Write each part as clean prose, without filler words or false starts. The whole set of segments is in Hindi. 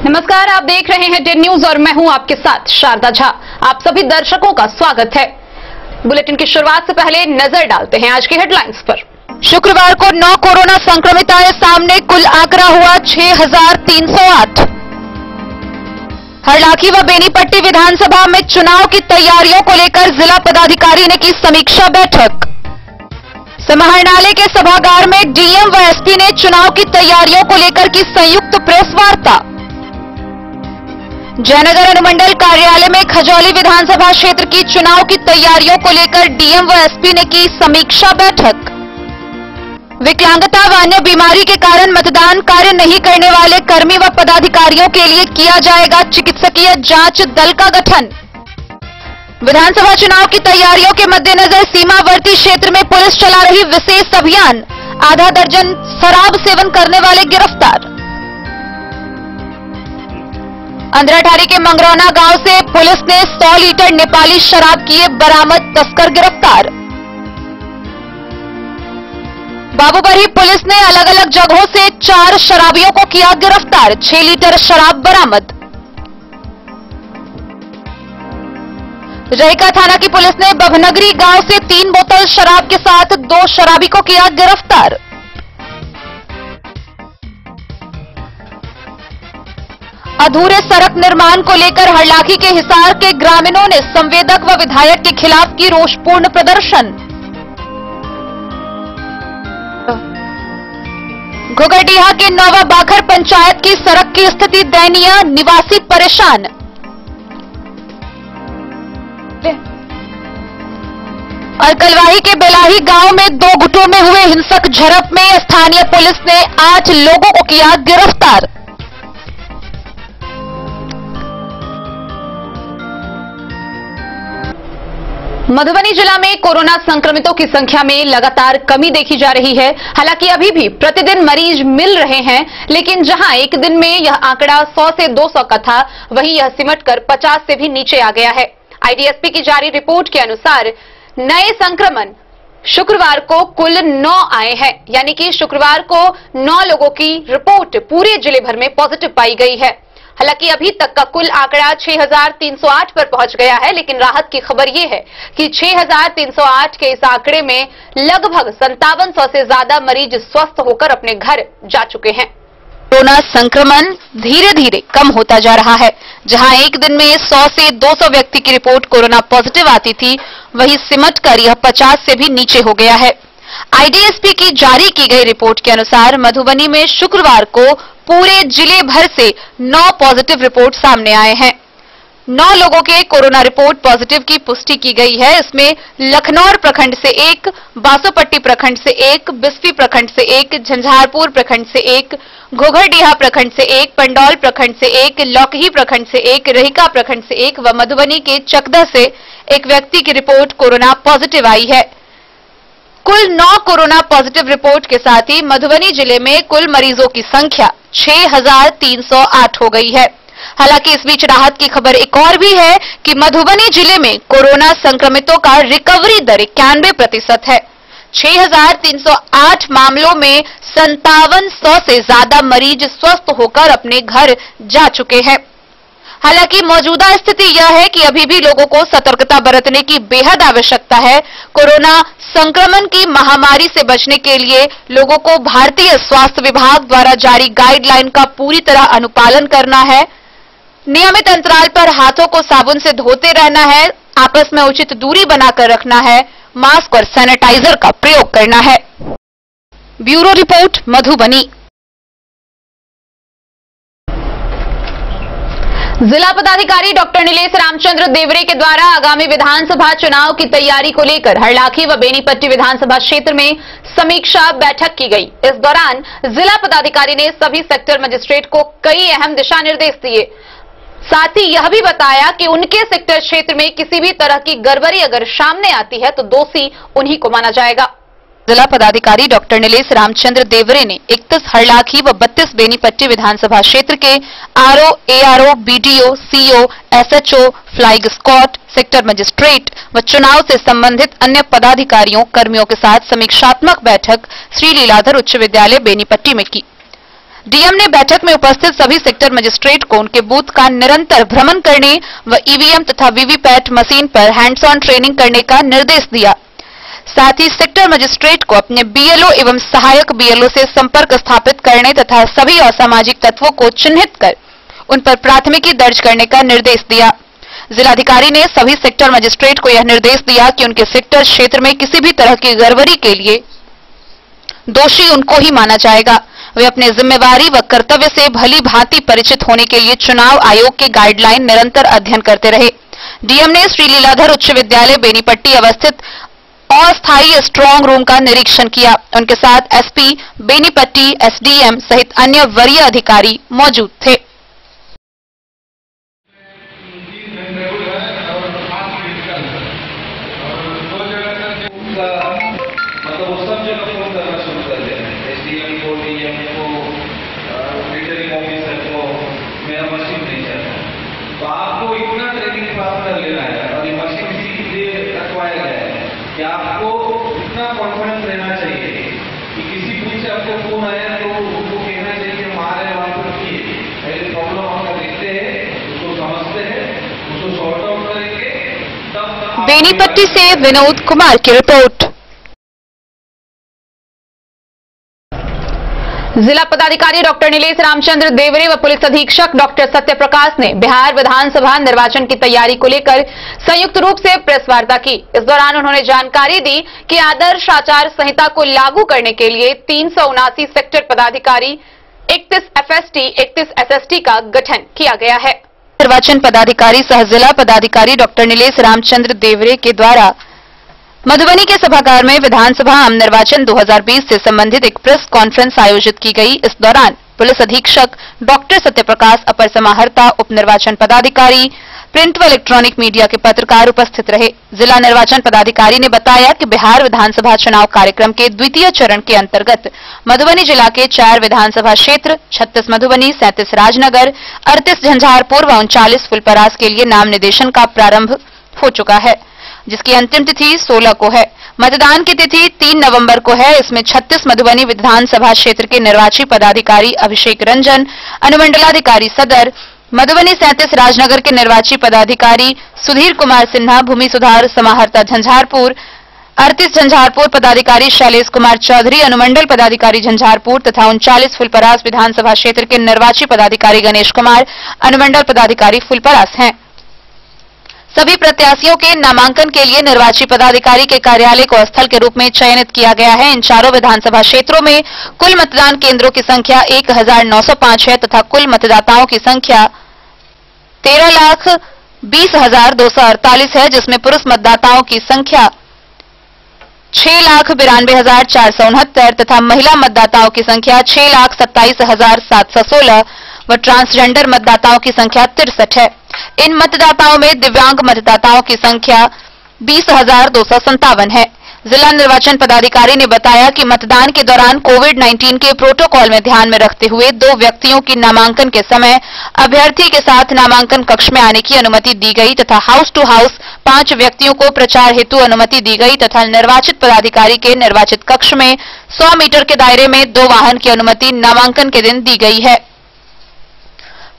नमस्कार, आप देख रहे हैं डेन न्यूज और मैं हूं आपके साथ शारदा झा। आप सभी दर्शकों का स्वागत है। बुलेटिन की शुरुआत से पहले नजर डालते हैं आज की हेडलाइंस पर। शुक्रवार को 9 कोरोना संक्रमित आए सामने, कुल आंकड़ा हुआ 6308। हरलाखी व बेनीपट्टी विधानसभा में चुनाव की तैयारियों को लेकर जिला पदाधिकारी ने की समीक्षा बैठक। समाहरणालय के सभागार में डीएम व एसपी ने चुनाव की तैयारियों को लेकर की संयुक्त प्रेस वार्ता। जयनगर अनुमंडल कार्यालय में खजौली विधानसभा क्षेत्र की चुनाव की तैयारियों को लेकर डीएम व एसपी ने की समीक्षा बैठक। विकलांगता व अन्य बीमारी के कारण मतदान कार्य नहीं करने वाले कर्मी व पदाधिकारियों के लिए किया जाएगा चिकित्सकीय जांच दल का गठन। विधानसभा चुनाव की तैयारियों के मद्देनजर सीमावर्ती क्षेत्र में पुलिस चला रही विशेष अभियान, आधा दर्जन शराब सेवन करने वाले गिरफ्तार। अंधराठारी के मंगरौना गांव से पुलिस ने 100 लीटर नेपाली शराब किए बरामद, तस्कर गिरफ्तार। बाबूबरही पुलिस ने अलग अलग जगहों से 4 शराबियों को किया गिरफ्तार, 6 लीटर शराब बरामद। रईका थाना की पुलिस ने बभनगरी गांव से 3 बोतल शराब के साथ 2 शराबी को किया गिरफ्तार। अधूरे सड़क निर्माण को लेकर हरलाखी के हिसार के ग्रामीणों ने संवेदक व विधायक के खिलाफ की रोषपूर्ण प्रदर्शन। घुघरडीहा के नौवा बाखर पंचायत की सड़क की स्थिति दयनीय, निवासी परेशान। और कलवाही के बेलाही गांव में 2 गुटों में हुए हिंसक झड़प में स्थानीय पुलिस ने 8 लोगों को किया गिरफ्तार। मधुबनी जिला में कोरोना संक्रमितों की संख्या में लगातार कमी देखी जा रही है। हालांकि अभी भी प्रतिदिन मरीज मिल रहे हैं, लेकिन जहां एक दिन में यह आंकड़ा 100 से 200 का था, वहीं यह सिमटकर 50 से भी नीचे आ गया है। आईडीएसपी की जारी रिपोर्ट के अनुसार नए संक्रमण शुक्रवार को कुल 9 आए हैं, यानी कि शुक्रवार को 9 लोगों की रिपोर्ट पूरे जिले भर में पॉजिटिव पाई गई है। हालांकि अभी तक का कुल आंकड़ा 6308 पर पहुंच गया है, लेकिन राहत की खबर यह है कि 6308 के इस आंकड़े में लगभग 5700 से ज्यादा मरीज स्वस्थ होकर अपने घर जा चुके हैं। कोरोना संक्रमण धीरे धीरे कम होता जा रहा है। जहां एक दिन में 100 से 200 व्यक्ति की रिपोर्ट कोरोना पॉजिटिव आती थी, वहीं सिमटकर यह 50 से भी नीचे हो गया है। आईडीएसपी की जारी की गई रिपोर्ट के अनुसार मधुबनी में शुक्रवार को पूरे जिले भर से 9 पॉजिटिव रिपोर्ट सामने आए हैं। 9 लोगों के कोरोना रिपोर्ट पॉजिटिव की पुष्टि की गई है। इसमें लखनौर प्रखंड से 1, बासोपट्टी प्रखंड से 1, बिस्फी प्रखंड से 1, झंझारपुर प्रखंड से 1, घुघरडीहा प्रखंड से 1, पंडौल प्रखंड से 1, लौकही प्रखंड से 1, रहीका प्रखंड से 1 व मधुबनी के चकदा से 1 व्यक्ति की रिपोर्ट कोरोना पॉजिटिव आई है। कुल 9 कोरोना पॉजिटिव रिपोर्ट के साथ ही मधुबनी जिले में कुल मरीजों की संख्या 6308 हो गई है। हालांकि इस बीच राहत की खबर एक और भी है कि मधुबनी जिले में कोरोना संक्रमितों का रिकवरी दर 91% है। 6308 मामलों में 5700 से ज्यादा मरीज स्वस्थ होकर अपने घर जा चुके हैं। हालांकि मौजूदा स्थिति यह है कि अभी भी लोगों को सतर्कता बरतने की बेहद आवश्यकता है। कोरोना संक्रमण की महामारी से बचने के लिए लोगों को भारतीय स्वास्थ्य विभाग द्वारा जारी गाइडलाइन का पूरी तरह अनुपालन करना है। नियमित अंतराल पर हाथों को साबुन से धोते रहना है, आपस में उचित दूरी बनाकर रखना है, मास्क और सैनिटाइजर का प्रयोग करना है। Bureau report, Madhubani. जिला पदाधिकारी डॉक्टर नीलेश रामचंद्र देवरे के द्वारा आगामी विधानसभा चुनाव की तैयारी को लेकर हरलाखी व बेनीपट्टी विधानसभा क्षेत्र में समीक्षा बैठक की गई। इस दौरान जिला पदाधिकारी ने सभी सेक्टर मजिस्ट्रेट को कई अहम दिशा निर्देश दिए। साथ ही यह भी बताया कि उनके सेक्टर क्षेत्र में किसी भी तरह की गड़बड़ी अगर सामने आती है तो दोषी उन्हीं को माना जाएगा। जिला पदाधिकारी डॉक्टर नीलेश रामचंद्र देवरे ने 31 हरलाखी व 32 बेनीपट्टी विधानसभा क्षेत्र के RO, ARO, BDO, CO, SHO, flying squad, sector magistrate व चुनाव से संबंधित अन्य पदाधिकारियों कर्मियों के साथ समीक्षात्मक बैठक श्री लीलाधर उच्च विद्यालय बेनीपट्टी में की। डीएम ने बैठक में उपस्थित सभी सेक्टर मजिस्ट्रेट को उनके बूथ का निरंतर भ्रमण करने व ईवीएम तथा वीवीपैट मशीन पर हैंड्स ऑन ट्रेनिंग करने का निर्देश दिया। साथ ही सेक्टर मजिस्ट्रेट को अपने बीएलओ एवं सहायक बीएलओ से संपर्क स्थापित करने तथा सभी असामाजिक तत्वों को चिन्हित कर उन पर प्राथमिकी दर्ज करने का निर्देश दिया। जिलाधिकारी ने सभी सेक्टर मजिस्ट्रेट को यह निर्देश दिया कि उनके सेक्टर क्षेत्र में किसी भी तरह की गड़बड़ी के लिए दोषी उनको ही माना जाएगा। वे अपने जिम्मेवारी व कर्तव्य से भली भांति परिचित होने के लिए चुनाव आयोग के गाइडलाइन निरंतर अध्ययन करते रहे। डीएम ने श्री लीलाधर उच्च विद्यालय बेनीपट्टी अवस्थित अस्थायी स्ट्रांग रूम का निरीक्षण किया। उनके साथ एसपी बेनीपट्टी, एसडीएम सहित अन्य वरीय अधिकारी मौजूद थे। तो आपको इतना ट्रेनिंग प्राप्त कर लेना है और ये मशीन इसीलिए रखवाया गया है कि आपको इतना कॉन्फिडेंस रहना चाहिए कि किसी भी से आपको फोन आया तो उनको कहना चाहिए कि हमारे वहां पर पहले प्रॉब्लम आपका देखते हैं, उसको समझते हैं, उसको सॉर्ट आउट करेंगे, तब बेनीपट्टी से विनोद कुमार की रिपोर्ट। जिला पदाधिकारी डॉक्टर नीलेश रामचंद्र देवरे व पुलिस अधीक्षक डॉक्टर सत्यप्रकाश ने बिहार विधानसभा निर्वाचन की तैयारी को लेकर संयुक्त रूप से प्रेस वार्ता की। इस दौरान उन्होंने जानकारी दी कि आदर्श आचार संहिता को लागू करने के लिए 379 सेक्टर पदाधिकारी, 31 एफएसटी, 31 एसएसटी का गठन किया गया है। निर्वाचन पदाधिकारी सह जिला पदाधिकारी डॉक्टर नीलेश रामचंद्र देवरे के द्वारा मधुबनी के सभागार में विधानसभा आम निर्वाचन 2020 से संबंधित एक प्रेस कॉन्फ्रेंस आयोजित की गई। इस दौरान पुलिस अधीक्षक डॉक्टर सत्यप्रकाश, अपर समाहर्ता, उप निर्वाचन पदाधिकारी, प्रिंट व इलेक्ट्रॉनिक मीडिया के पत्रकार उपस्थित रहे। जिला निर्वाचन पदाधिकारी ने बताया कि बिहार विधानसभा चुनाव कार्यक्रम के द्वितीय चरण के अंतर्गत मधुबनी जिला के 4 विधानसभा क्षेत्र 36 मधुबनी, 37 राजनगर, 38 झंझारपुर व 39 फुलपरास के लिए नाम निर्देशन का प्रारंभ हो चुका है, जिसकी अंतिम तिथि 16 को है। मतदान की तिथि 3 नवंबर को है। इसमें 36 मधुबनी विधानसभा क्षेत्र के निर्वाची पदाधिकारी अभिषेक रंजन, अनुमंडलाधिकारी सदर मधुबनी, 37 राजनगर के निर्वाची पदाधिकारी सुधीर कुमार सिन्हा, भूमि सुधार समाहर्ता झंझारपुर, 38 झंझारपुर पदाधिकारी शैलेश कुमार चौधरी, अनुमंडल पदाधिकारी झंझारपुर तथा 39 फुलपरास विधानसभा क्षेत्र के निर्वाची पदाधिकारी गणेश कुमार, अनुमंडल पदाधिकारी फुलपरास हैं। सभी प्रत्याशियों के नामांकन के लिए निर्वाची पदाधिकारी के कार्यालय को स्थल के रूप में चयनित किया गया है। इन चारों विधानसभा क्षेत्रों में कुल मतदान केंद्रों की संख्या 1905 है तथा कुल मतदाताओं की संख्या 13,20,248 है, जिसमें पुरुष मतदाताओं की संख्या 6,92,469 तथा महिला मतदाताओं की संख्या 6,27,716 व ट्रांसजेंडर मतदाताओं की संख्या 63 है। इन मतदाताओं में दिव्यांग मतदाताओं की संख्या 20,257 है। जिला निर्वाचन पदाधिकारी ने बताया कि मतदान के दौरान कोविड-19 के प्रोटोकॉल में ध्यान में रखते हुए 2 व्यक्तियों की नामांकन के समय अभ्यर्थी के साथ नामांकन कक्ष में आने की अनुमति दी गई तथा हाउस टू हाउस 5 व्यक्तियों को प्रचार हेतु अनुमति दी गई तथा निर्वाचित पदाधिकारी के निर्वाचित कक्ष में 100 मीटर के दायरे में 2 वाहन की अनुमति नामांकन के दिन दी गई है।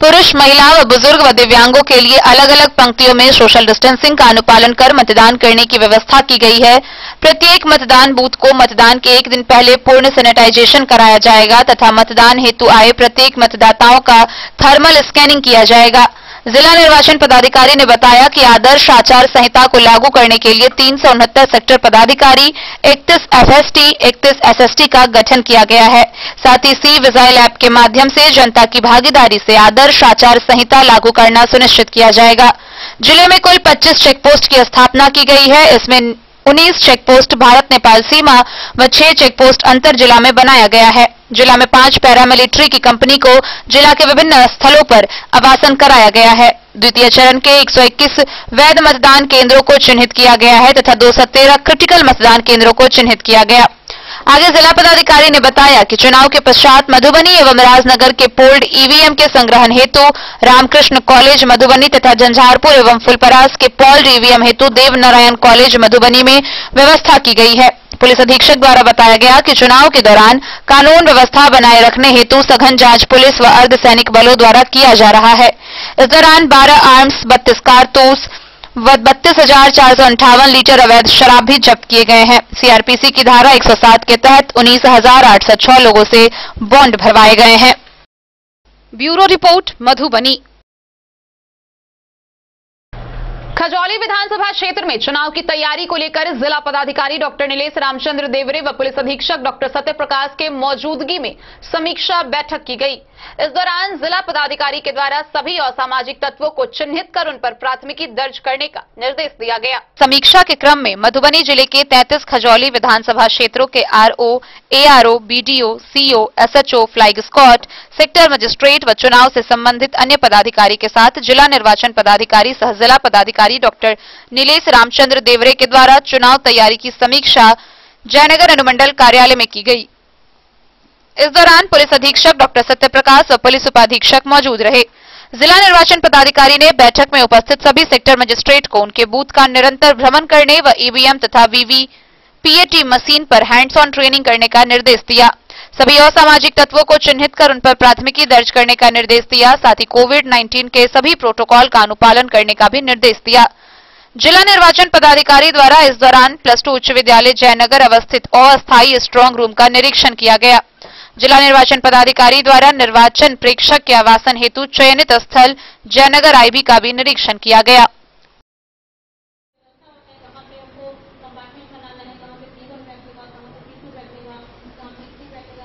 पुरुष, महिला व बुजुर्ग व दिव्यांगों के लिए अलग अलग पंक्तियों में सोशल डिस्टेंसिंग का अनुपालन कर मतदान करने की व्यवस्था की गई है। प्रत्येक मतदान बूथ को मतदान के 1 दिन पहले पूर्ण सैनिटाइजेशन कराया जाएगा तथा मतदान हेतु आए प्रत्येक मतदाताओं का थर्मल स्कैनिंग किया जाएगा। जिला निर्वाचन पदाधिकारी ने बताया कि आदर्श आचार संहिता को लागू करने के लिए 369 सेक्टर पदाधिकारी, 31 एफएसटी, 31 एसएसटी का गठन किया गया है। साथ ही सी विजिल ऐप के माध्यम से जनता की भागीदारी से आदर्श आचार संहिता लागू करना सुनिश्चित किया जाएगा। जिले में कुल 25 चेकपोस्ट की स्थापना की गई है। इसमें 19 चेकपोस्ट भारत नेपाल सीमा व 6 चेकपोस्ट अंतर जिला में बनाया गया है। जिला में 5 पैरामिलिट्री की कंपनी को जिला के विभिन्न स्थलों पर आवासन कराया गया है। द्वितीय चरण के 121 वैध मतदान केंद्रों को चिन्हित किया गया है तथा 213 क्रिटिकल मतदान केंद्रों को चिन्हित किया गया। आगे जिला पदाधिकारी ने बताया कि चुनाव के पश्चात मधुबनी एवं राजनगर के पोल्ड ईवीएम के संग्रहण हेतु रामकृष्ण कॉलेज मधुबनी तथा झंझारपुर एवं फुलपरास के पोल्ड ईवीएम हेतु देवनारायण कॉलेज मधुबनी में व्यवस्था की गई है। पुलिस अधीक्षक द्वारा बताया गया कि चुनाव के दौरान कानून व्यवस्था बनाए रखने हेतु सघन जांच पुलिस व अर्धसैनिक बलों द्वारा किया जा रहा है। इस दौरान 12 आर्म्स, 32 कारतूस व 32,458 लीटर अवैध शराब भी जब्त किए गए हैं। सीआरपीसी की धारा 107 के तहत 19,806 लोगों से बॉन्ड भरवाए गए हैं। Bureau report, Madhubani. खजौली विधानसभा क्षेत्र में चुनाव की तैयारी को लेकर जिला पदाधिकारी डॉक्टर नीलेश रामचंद्र देवरे व पुलिस अधीक्षक डॉक्टर सत्यप्रकाश के मौजूदगी में समीक्षा बैठक की गई। इस दौरान जिला पदाधिकारी के द्वारा सभी असामाजिक तत्वों को चिन्हित कर उन पर प्राथमिकी दर्ज करने का निर्देश दिया गया। समीक्षा के क्रम में मधुबनी जिले के 33 खजौली विधानसभा क्षेत्रों के RO, ARO, BDO, CO, SHO, flying squad, sector magistrate व चुनाव से संबंधित अन्य पदाधिकारी के साथ जिला निर्वाचन पदाधिकारी सह जिला पदाधिकारी डॉक्टर नीलेश रामचंद्र देवरे के द्वारा चुनाव तैयारी की समीक्षा जयनगर अनुमंडल कार्यालय में की गई। इस दौरान पुलिस अधीक्षक डॉक्टर सत्यप्रकाश व पुलिस उपाधीक्षक मौजूद रहे। जिला निर्वाचन पदाधिकारी ने बैठक में उपस्थित सभी सेक्टर मजिस्ट्रेट को उनके बूथ का निरंतर भ्रमण करने व ईवीएम तथा वीवीपीएटी मशीन पर हैंड्स ऑन ट्रेनिंग करने का निर्देश दिया। सभी असामाजिक तत्वों को चिन्हित कर उन पर प्राथमिकी दर्ज करने का निर्देश दिया। साथ ही कोविड-19 के सभी प्रोटोकॉल का अनुपालन करने का भी निर्देश दिया। जिला निर्वाचन पदाधिकारी द्वारा इस दौरान +2 उच्च विद्यालय जयनगर अवस्थित अस्थायी स्ट्रांग रूम का निरीक्षण किया गया। जिला निर्वाचन पदाधिकारी द्वारा निर्वाचन प्रेक्षक के आवासन हेतु चयनित स्थल जयनगर आईबी का भी निरीक्षण किया गया।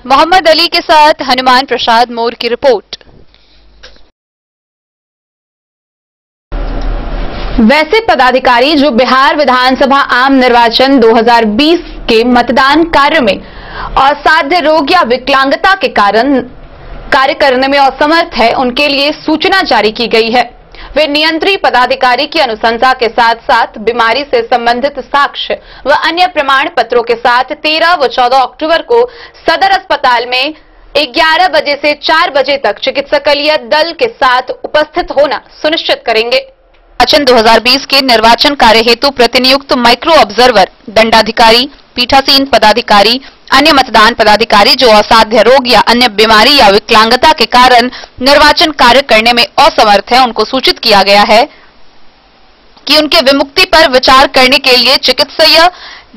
मोहम्मद अली के साथ हनुमान प्रसाद मोर की रिपोर्ट। वैसे पदाधिकारी जो बिहार विधानसभा आम निर्वाचन 2020 के मतदान कार्य में असाध्य रोग या विकलांगता के कारण कार्य करने में असमर्थ है, उनके लिए सूचना जारी की गई है। वे नियंत्री पदाधिकारी की अनुशंसा के साथ साथ बीमारी से संबंधित साक्ष्य व अन्य प्रमाण पत्रों के साथ 13 व 14 अक्टूबर को सदर अस्पताल में 11 बजे से 4 बजे तक चिकित्सकीय दल के साथ उपस्थित होना सुनिश्चित करेंगे। निर्वाचन 2020 के निर्वाचन कार्य हेतु प्रतिनियुक्त माइक्रो ऑब्जर्वर, दंडाधिकारी, पीठासीन पदाधिकारी, अन्य मतदान पदाधिकारी जो असाध्य रोग या अन्य बीमारी या विकलांगता के कारण निर्वाचन कार्य करने में असमर्थ है, उनको सूचित किया गया है कि उनके विमुक्ति पर विचार करने के लिए चिकित्सीय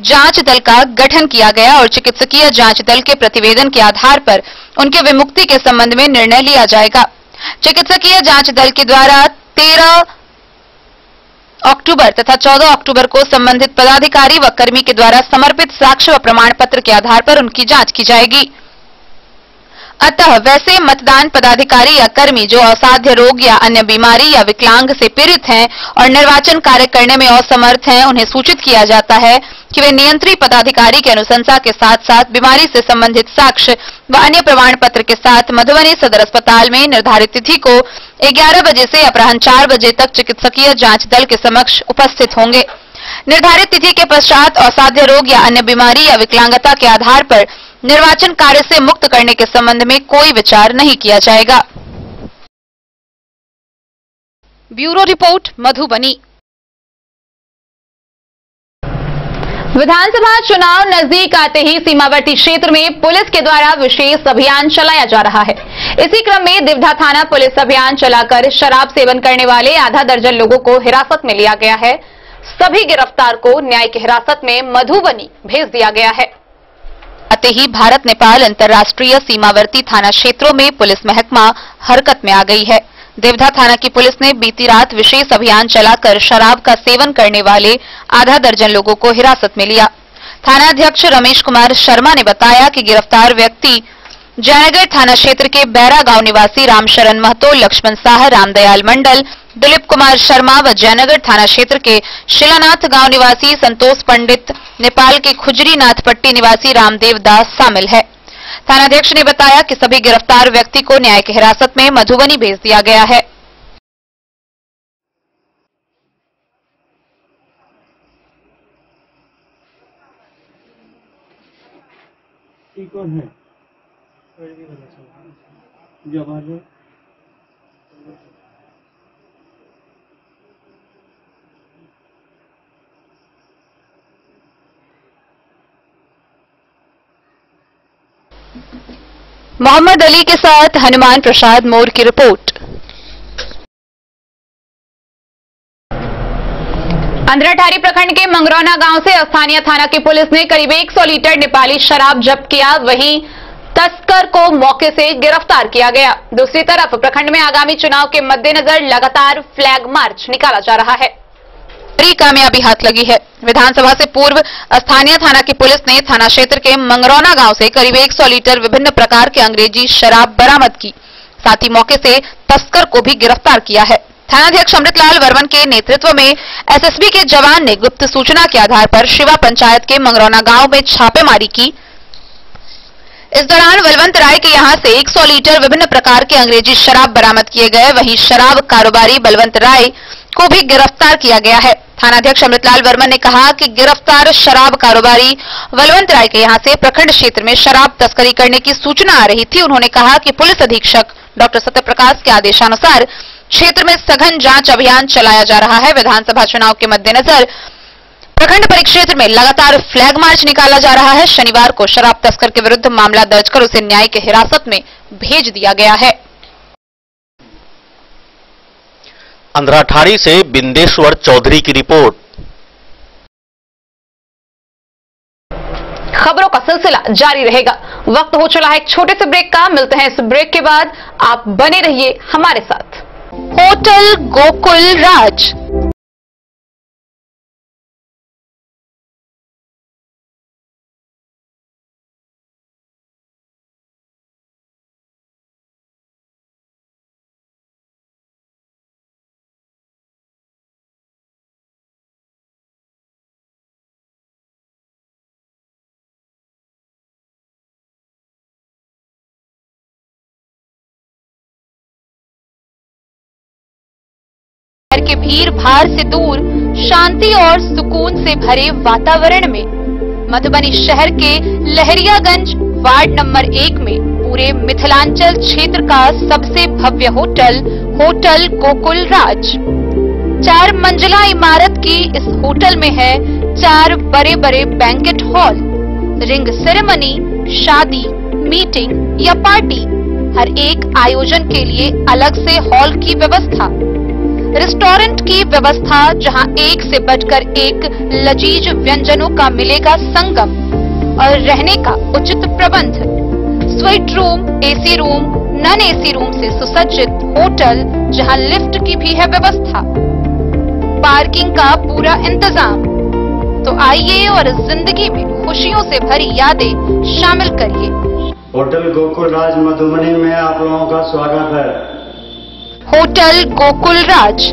जांच दल का गठन किया गया और चिकित्सकीय जांच दल के प्रतिवेदन के आधार पर उनके विमुक्ति के संबंध में निर्णय लिया जाएगा। चिकित्सकीय जांच दल के द्वारा 13 अक्टूबर तथा 14 अक्टूबर को संबंधित पदाधिकारी व कर्मी के द्वारा समर्पित साक्ष्य व प्रमाण पत्र के आधार पर उनकी जांच की जाएगी। अतः वैसे मतदान पदाधिकारी या कर्मी जो असाध्य रोग या अन्य बीमारी या विकलांग से पीड़ित हैं और निर्वाचन कार्य करने में असमर्थ हैं, उन्हें सूचित किया जाता है कि वे नियंत्री पदाधिकारी की अनुशंसा के साथ साथ बीमारी से संबंधित साक्ष्य व अन्य प्रमाण पत्र के साथ मधुबनी सदर अस्पताल में निर्धारित तिथि को 11 बजे से अपराह्न 4 बजे तक चिकित्सकीय जांच दल के समक्ष उपस्थित होंगे। निर्धारित तिथि के पश्चात असाध्य रोग या अन्य बीमारी या विकलांगता के आधार पर निर्वाचन कार्य से मुक्त करने के संबंध में कोई विचार नहीं किया जाएगा। Bureau report, Madhubani. विधानसभा चुनाव नजदीक आते ही सीमावर्ती क्षेत्र में पुलिस के द्वारा विशेष अभियान चलाया जा रहा है। इसी क्रम में दिवधा थाना पुलिस अभियान चलाकर शराब सेवन करने वाले आधा दर्जन लोगों को हिरासत में लिया गया है। सभी गिरफ्तार को न्यायिक हिरासत में मधुबनी भेज दिया गया है। आते ही भारत नेपाल अंतर्राष्ट्रीय सीमावर्ती थाना क्षेत्रों में पुलिस महकमा हरकत में आ गई है। देवधा थाना की पुलिस ने बीती रात विशेष अभियान चलाकर शराब का सेवन करने वाले आधा दर्जन लोगों को हिरासत में लिया। थानाध्यक्ष रमेश कुमार शर्मा ने बताया कि गिरफ्तार व्यक्ति जयनगर थाना क्षेत्र के बैरा गांव निवासी रामशरण महतो, लक्ष्मण शाह, रामदयाल मंडल, दिलीप कुमार शर्मा व जयनगर थाना क्षेत्र के शिलानाथ गांव निवासी संतोष पंडित, नेपाल के खुजरीनाथ पट्टी निवासी रामदेव दास शामिल है। थानाध्यक्ष ने बताया कि सभी गिरफ्तार व्यक्ति को न्यायिक हिरासत में मधुबनी भेज दिया गया है। कौन है? जवाहर मोहम्मद अली के साथ हनुमान प्रसाद मोर की रिपोर्ट। अंधराठारी प्रखंड के मंगरौना गांव से स्थानीय थाना की पुलिस ने करीब 100 लीटर नेपाली शराब जब्त किया, वहीं तस्कर को मौके से गिरफ्तार किया गया। दूसरी तरफ प्रखंड में आगामी चुनाव के मद्देनजर लगातार फ्लैग मार्च निकाला जा रहा है। बड़ी कामयाबी हाथ लगी है। विधानसभा से पूर्व स्थानीय थाना की पुलिस ने थाना क्षेत्र के मंगरौना गांव से करीब 100 लीटर विभिन्न प्रकार के अंग्रेजी शराब बरामद की, साथ ही मौके से तस्कर को भी गिरफ्तार किया है। थानाध्यक्ष अमृतलाल वर्मन के नेतृत्व में एसएसबी के जवान ने गुप्त सूचना के आधार पर शिवा पंचायत के मंगरौना गांव में छापेमारी की। इस दौरान बलवंत राय के यहां से 100 लीटर विभिन्न प्रकार के अंग्रेजी शराब बरामद किए गए, वहीं शराब कारोबारी बलवंत राय को भी गिरफ्तार किया गया है। थानाध्यक्ष अमृतलाल वर्मन ने कहा कि गिरफ्तार शराब कारोबारी बलवंत राय के यहां से प्रखंड क्षेत्र में शराब तस्करी करने की सूचना आ रही थी। उन्होंने कहा कि पुलिस अधीक्षक डॉक्टर सत्यप्रकाश के आदेशानुसार क्षेत्र में सघन जांच अभियान चलाया जा रहा है। विधानसभा चुनाव के मद्देनजर प्रखंड परिक्षेत्र में लगातार फ्लैग मार्च निकाला जा रहा है। शनिवार को शराब तस्कर के विरुद्ध मामला दर्ज कर उसे न्यायिक हिरासत में भेज दिया गया है। अंधराठारी से बिंदेश्वर चौधरी की रिपोर्ट। खबरों का सिलसिला जारी रहेगा। वक्त हो चला है एक छोटे से ब्रेक का। मिलते हैं इस ब्रेक के बाद। आप बने रहिए हमारे साथ। होटल गोकुल राज। शहर के भीड़ भाड़ से दूर शांति और सुकून से भरे वातावरण में मधुबनी शहर के लहरियागंज वार्ड नंबर 1 में पूरे मिथिलांचल क्षेत्र का सबसे भव्य होटल होटल गोकुल राज 4 मंजिला इमारत की इस होटल में है 4 बड़े बड़े बैंकेट हॉल, रिंग सेरेमनी, शादी, मीटिंग या पार्टी, हर एक आयोजन के लिए अलग से हॉल की व्यवस्था, रेस्टोरेंट की व्यवस्था जहां एक से बढ़कर एक लजीज व्यंजनों का मिलेगा संगम और रहने का उचित प्रबंध, suite room, AC room, non AC room से सुसज्जित होटल जहां लिफ्ट की भी है व्यवस्था, पार्किंग का पूरा इंतजाम। तो आइए और इस जिंदगी में खुशियों से भरी यादें शामिल करिए। होटल गोकुल राज मधुबनी में आप लोगों का स्वागत है। Hotel Gokul Raj,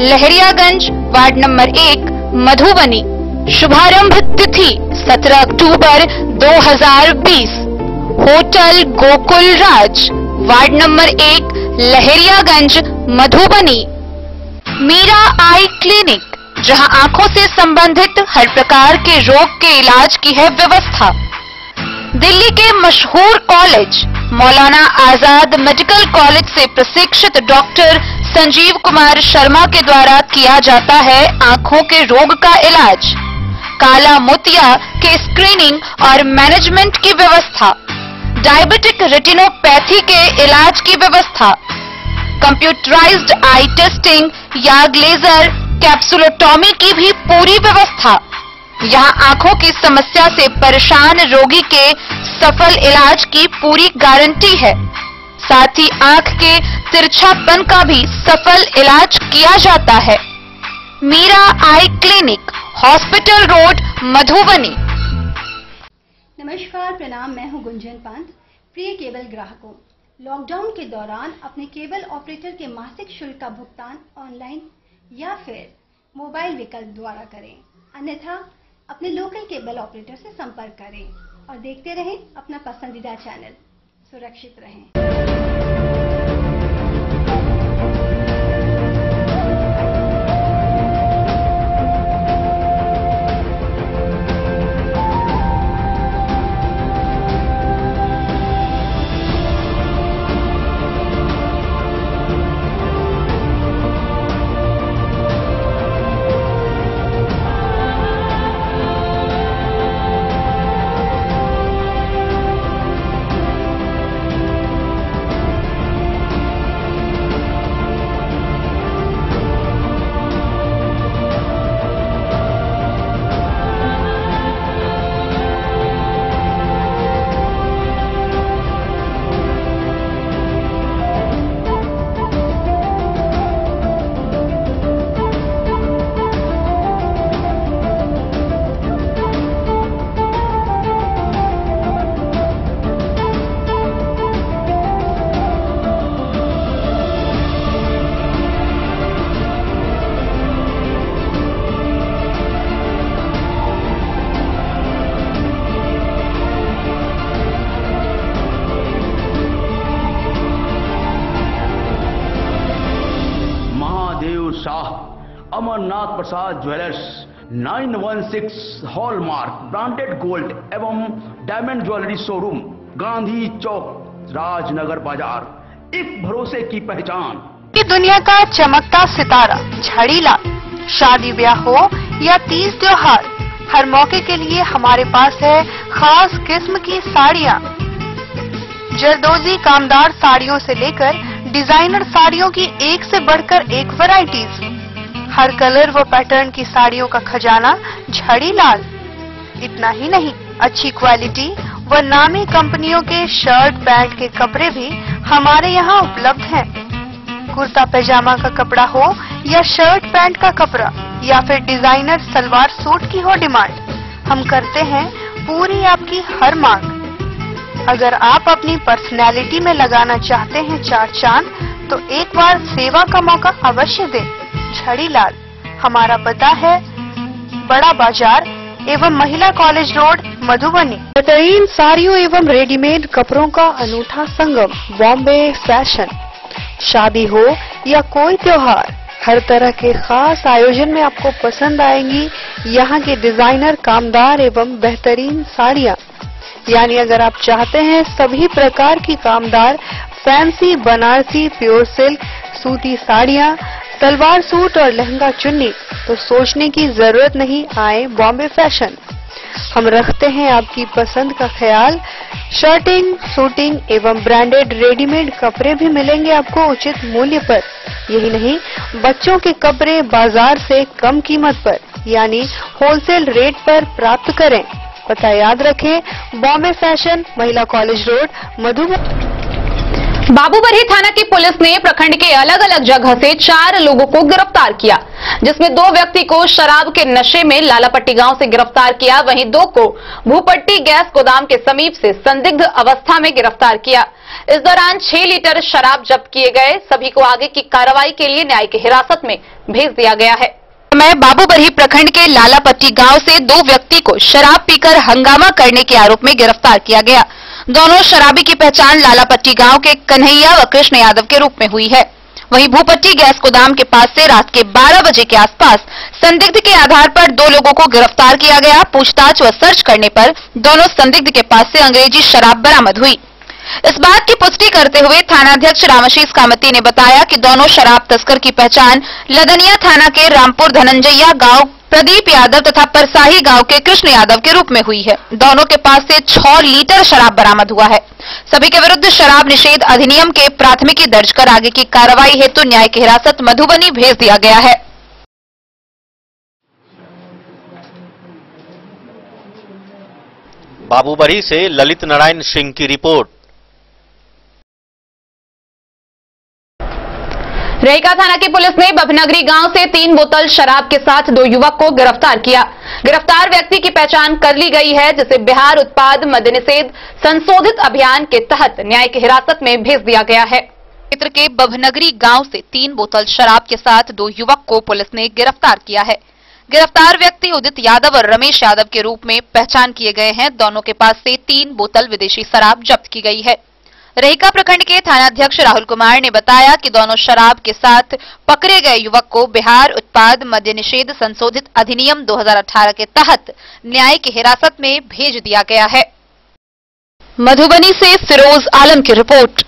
Lahariyaganj, ward number 1, Madhubani. शुभारंभ तिथि 17 अक्टूबर 2020। Hotel Gokul Raj, ward number 1, Lahariyaganj, Madhubani. Meera eye clinic, जहां आंखों से संबंधित हर प्रकार के रोग के इलाज की है व्यवस्था। दिल्ली के मशहूर college Maulana Azad medical college से प्रशिक्षित डॉक्टर संजीव कुमार शर्मा के द्वारा किया जाता है आंखों के रोग का इलाज, काला मोतिया के स्क्रीनिंग और मैनेजमेंट की व्यवस्था, डायबिटिक रेटिनोपैथी के इलाज की व्यवस्था, कंप्यूटराइज्ड आई टेस्टिंग या लेजर कैप्सुलोटॉमी की भी पूरी व्यवस्था। यहाँ आंखों की समस्या से परेशान रोगी के सफल इलाज की पूरी गारंटी है। साथ ही आंख के तिरछापन का भी सफल इलाज किया जाता है। Meera eye clinic, hospital road, Madhubani. नमस्कार, प्रणाम। मैं हूं गुंजन पंत। प्रिय केबल ग्राहकों, लॉकडाउन के दौरान अपने केबल ऑपरेटर के मासिक शुल्क का भुगतान ऑनलाइन या फिर मोबाइल विकल्प द्वारा करें, अन्यथा अपने लोकल केबल ऑपरेटर से संपर्क करें और देखते रहें अपना पसंदीदा चैनल। सुरक्षित रहें। अमरनाथ प्रसाद ज्वेलर्स 916 हॉलमार्क ब्रांडेड गोल्ड एवं डायमंड ज्वेलरी शोरूम, गांधी चौक, राजनगर बाजार, एक भरोसे की पहचान। ये दुनिया का चमकता सितारा झाड़ीलाल। शादी ब्याह हो या तीज त्योहार, हर मौके के लिए हमारे पास है खास किस्म की साड़ियाँ। जरदोजी कामदार साड़ियों से लेकर डिजाइनर साड़ियों की एक से बढ़कर एक वैरायटीज, हर कलर व पैटर्न की साड़ियों का खजाना झाड़ीलाल। इतना ही नहीं, अच्छी क्वालिटी व नामी कंपनियों के शर्ट पैंट के कपड़े भी हमारे यहाँ उपलब्ध हैं। कुर्ता पैजामा का कपड़ा हो या शर्ट पैंट का कपड़ा या फिर डिजाइनर सलवार सूट की हो डिमांड, हम करते हैं पूरी आपकी हर मांग। अगर आप अपनी पर्सनैलिटी में लगाना चाहते हैं चार चांद, तो एक बार सेवा का मौका अवश्य दें। झाड़ीलाल, हमारा पता है बड़ा बाजार एवं महिला कॉलेज रोड, मधुबनी। बेहतरीन साड़ियों एवं रेडीमेड कपड़ों का अनूठा संगम, बॉम्बे फैशन। शादी हो या कोई त्योहार, हर तरह के खास आयोजन में आपको पसंद आएंगी यहाँ के डिजाइनर कामदार एवं बेहतरीन साड़ियाँ। यानी अगर आप चाहते हैं सभी प्रकार की कामदार फैंसी बनारसी प्योर सिल्क सूती साड़ियाँ, सलवार सूट और लहंगा चुन्नी, तो सोचने की जरूरत नहीं, आए बॉम्बे फैशन। हम रखते हैं आपकी पसंद का ख्याल। शर्टिंग, सूटिंग एवं ब्रांडेड रेडीमेड कपड़े भी मिलेंगे आपको उचित मूल्य पर। यही नहीं, बच्चों के कपड़े बाजार से कम कीमत पर यानी होलसेल रेट पर प्राप्त करें। पता याद रखें, बॉम्बे फैशन, महिला कॉलेज रोड, मधुबनी। बाबूबरही थाना की पुलिस ने प्रखंड के अलग अलग जगह से 4 लोगों को गिरफ्तार किया, जिसमें 2 व्यक्ति को शराब के नशे में लालापट्टी गांव से गिरफ्तार किया, वहीं 2 को भूपट्टी गैस गोदाम के समीप से संदिग्ध अवस्था में गिरफ्तार किया। इस दौरान 6 लीटर शराब जब्त किए गए। सभी को आगे की कार्रवाई के लिए न्यायिक हिरासत में भेज दिया गया है। बाबूबरही प्रखंड के लालापट्टी गांव से 2 व्यक्ति को शराब पीकर हंगामा करने के आरोप में गिरफ्तार किया गया। दोनों शराबी की पहचान लालापट्टी गांव के कन्हैया व कृष्ण यादव के रूप में हुई है। वहीं भूपट्टी गैस गोदाम के पास से रात के 12 बजे के आसपास संदिग्ध के आधार पर 2 लोगों को गिरफ्तार किया गया। पूछताछ व सर्च करने पर दोनों संदिग्ध के पास से अंग्रेजी शराब बरामद हुई। इस बात की पुष्टि करते हुए थानाध्यक्ष रामाशीष कामती ने बताया कि दोनों शराब तस्कर की पहचान लदनिया थाना के रामपुर धनंजया गांव प्रदीप यादव तथा परसाही गांव के कृष्ण यादव के रूप में हुई है। दोनों के पास से 6 लीटर शराब बरामद हुआ है। सभी के विरुद्ध शराब निषेध अधिनियम के प्राथमिकी दर्ज कर आगे की कार्रवाई हेतु न्यायिक हिरासत मधुबनी भेज दिया गया है। बाबूबरही से ललित नारायण सिंह की रिपोर्ट। रहिका थाना की पुलिस ने बभनगरी गांव से 3 बोतल शराब के साथ 2 युवक को गिरफ्तार किया। गिरफ्तार व्यक्ति की पहचान कर ली गई है, जिसे बिहार उत्पाद मद्य निषेध संशोधित अभियान के तहत न्यायिक हिरासत में भेज दिया गया है। क्षेत्र के बभनगरी गांव से 3 बोतल शराब के साथ 2 युवक को पुलिस ने गिरफ्तार किया है। गिरफ्तार व्यक्ति उदित यादव और रमेश यादव के रूप में पहचान किए गए हैं। दोनों के पास से 3 बोतल विदेशी शराब जब्त की गई है। रहिका प्रखंड के थानाध्यक्ष राहुल कुमार ने बताया कि दोनों शराब के साथ पकड़े गए युवक को बिहार उत्पाद मद्य निषेध संशोधित अधिनियम 2018 के तहत न्यायिक हिरासत में भेज दिया गया है। मधुबनी से फिरोज आलम की रिपोर्ट।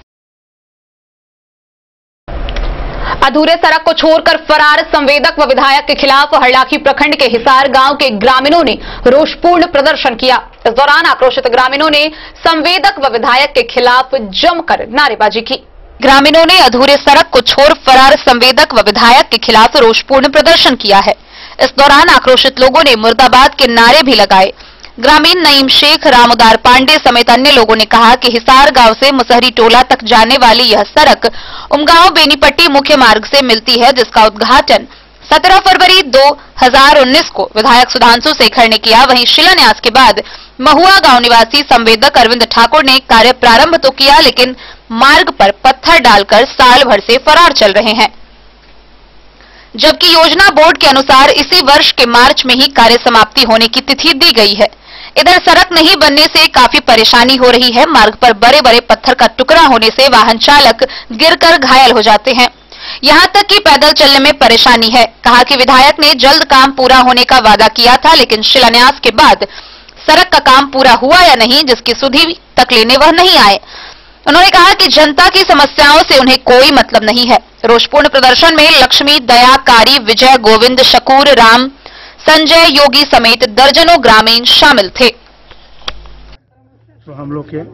अधूरे सड़क को छोड़कर फरार संवेदक व विधायक के खिलाफ हरलाखी प्रखंड के हिसार गांव के ग्रामीणों ने रोषपूर्ण प्रदर्शन किया। इस दौरान आक्रोशित ग्रामीणों ने संवेदक व विधायक के खिलाफ जमकर नारेबाजी की। ग्रामीणों ने अधूरे सड़क को छोड़ फरार संवेदक व विधायक के खिलाफ रोषपूर्ण प्रदर्शन किया है। इस दौरान आक्रोशित लोगों ने मुर्दाबाद के नारे भी लगाए। ग्रामीण नईम शेख, रामोदार पांडे समेत अन्य लोगों ने कहा कि हिसार गांव से मुसहरी टोला तक जाने वाली यह सड़क उमगांव बेनीपट्टी मुख्य मार्ग से मिलती है, जिसका उद्घाटन 17 फरवरी 2019 को विधायक सुधांशु शेखर ने किया। वहीं शिलान्यास के बाद महुआ गांव निवासी संवेदक अरविंद ठाकुर ने कार्य प्रारंभ तो किया, लेकिन मार्ग पर पत्थर डालकर साल भर से फरार चल रहे हैं, जबकि योजना बोर्ड के अनुसार इसी वर्ष के मार्च में ही कार्य समाप्ति होने की तिथि दी गई है। इधर सड़क नहीं बनने से काफी परेशानी हो रही है। मार्ग पर बड़े बड़े पत्थर का टुकड़ा होने से वाहन चालक गिरकर घायल हो जाते हैं। यहां तक कि पैदल चलने में परेशानी है। कहा कि विधायक ने जल्द काम पूरा होने का वादा किया था, लेकिन शिलान्यास के बाद सड़क का काम पूरा हुआ या नहीं, जिसकी सुधि तक लेने वह नहीं आए। उन्होंने कहा कि जनता की समस्याओं से उन्हें कोई मतलब नहीं है। रोषपूर्ण प्रदर्शन में लक्ष्मी, दया, कारी, विजय, गोविंद, शकूर, राम, संजय, योगी समेत दर्जनों ग्रामीण शामिल थे। तो हम लोग के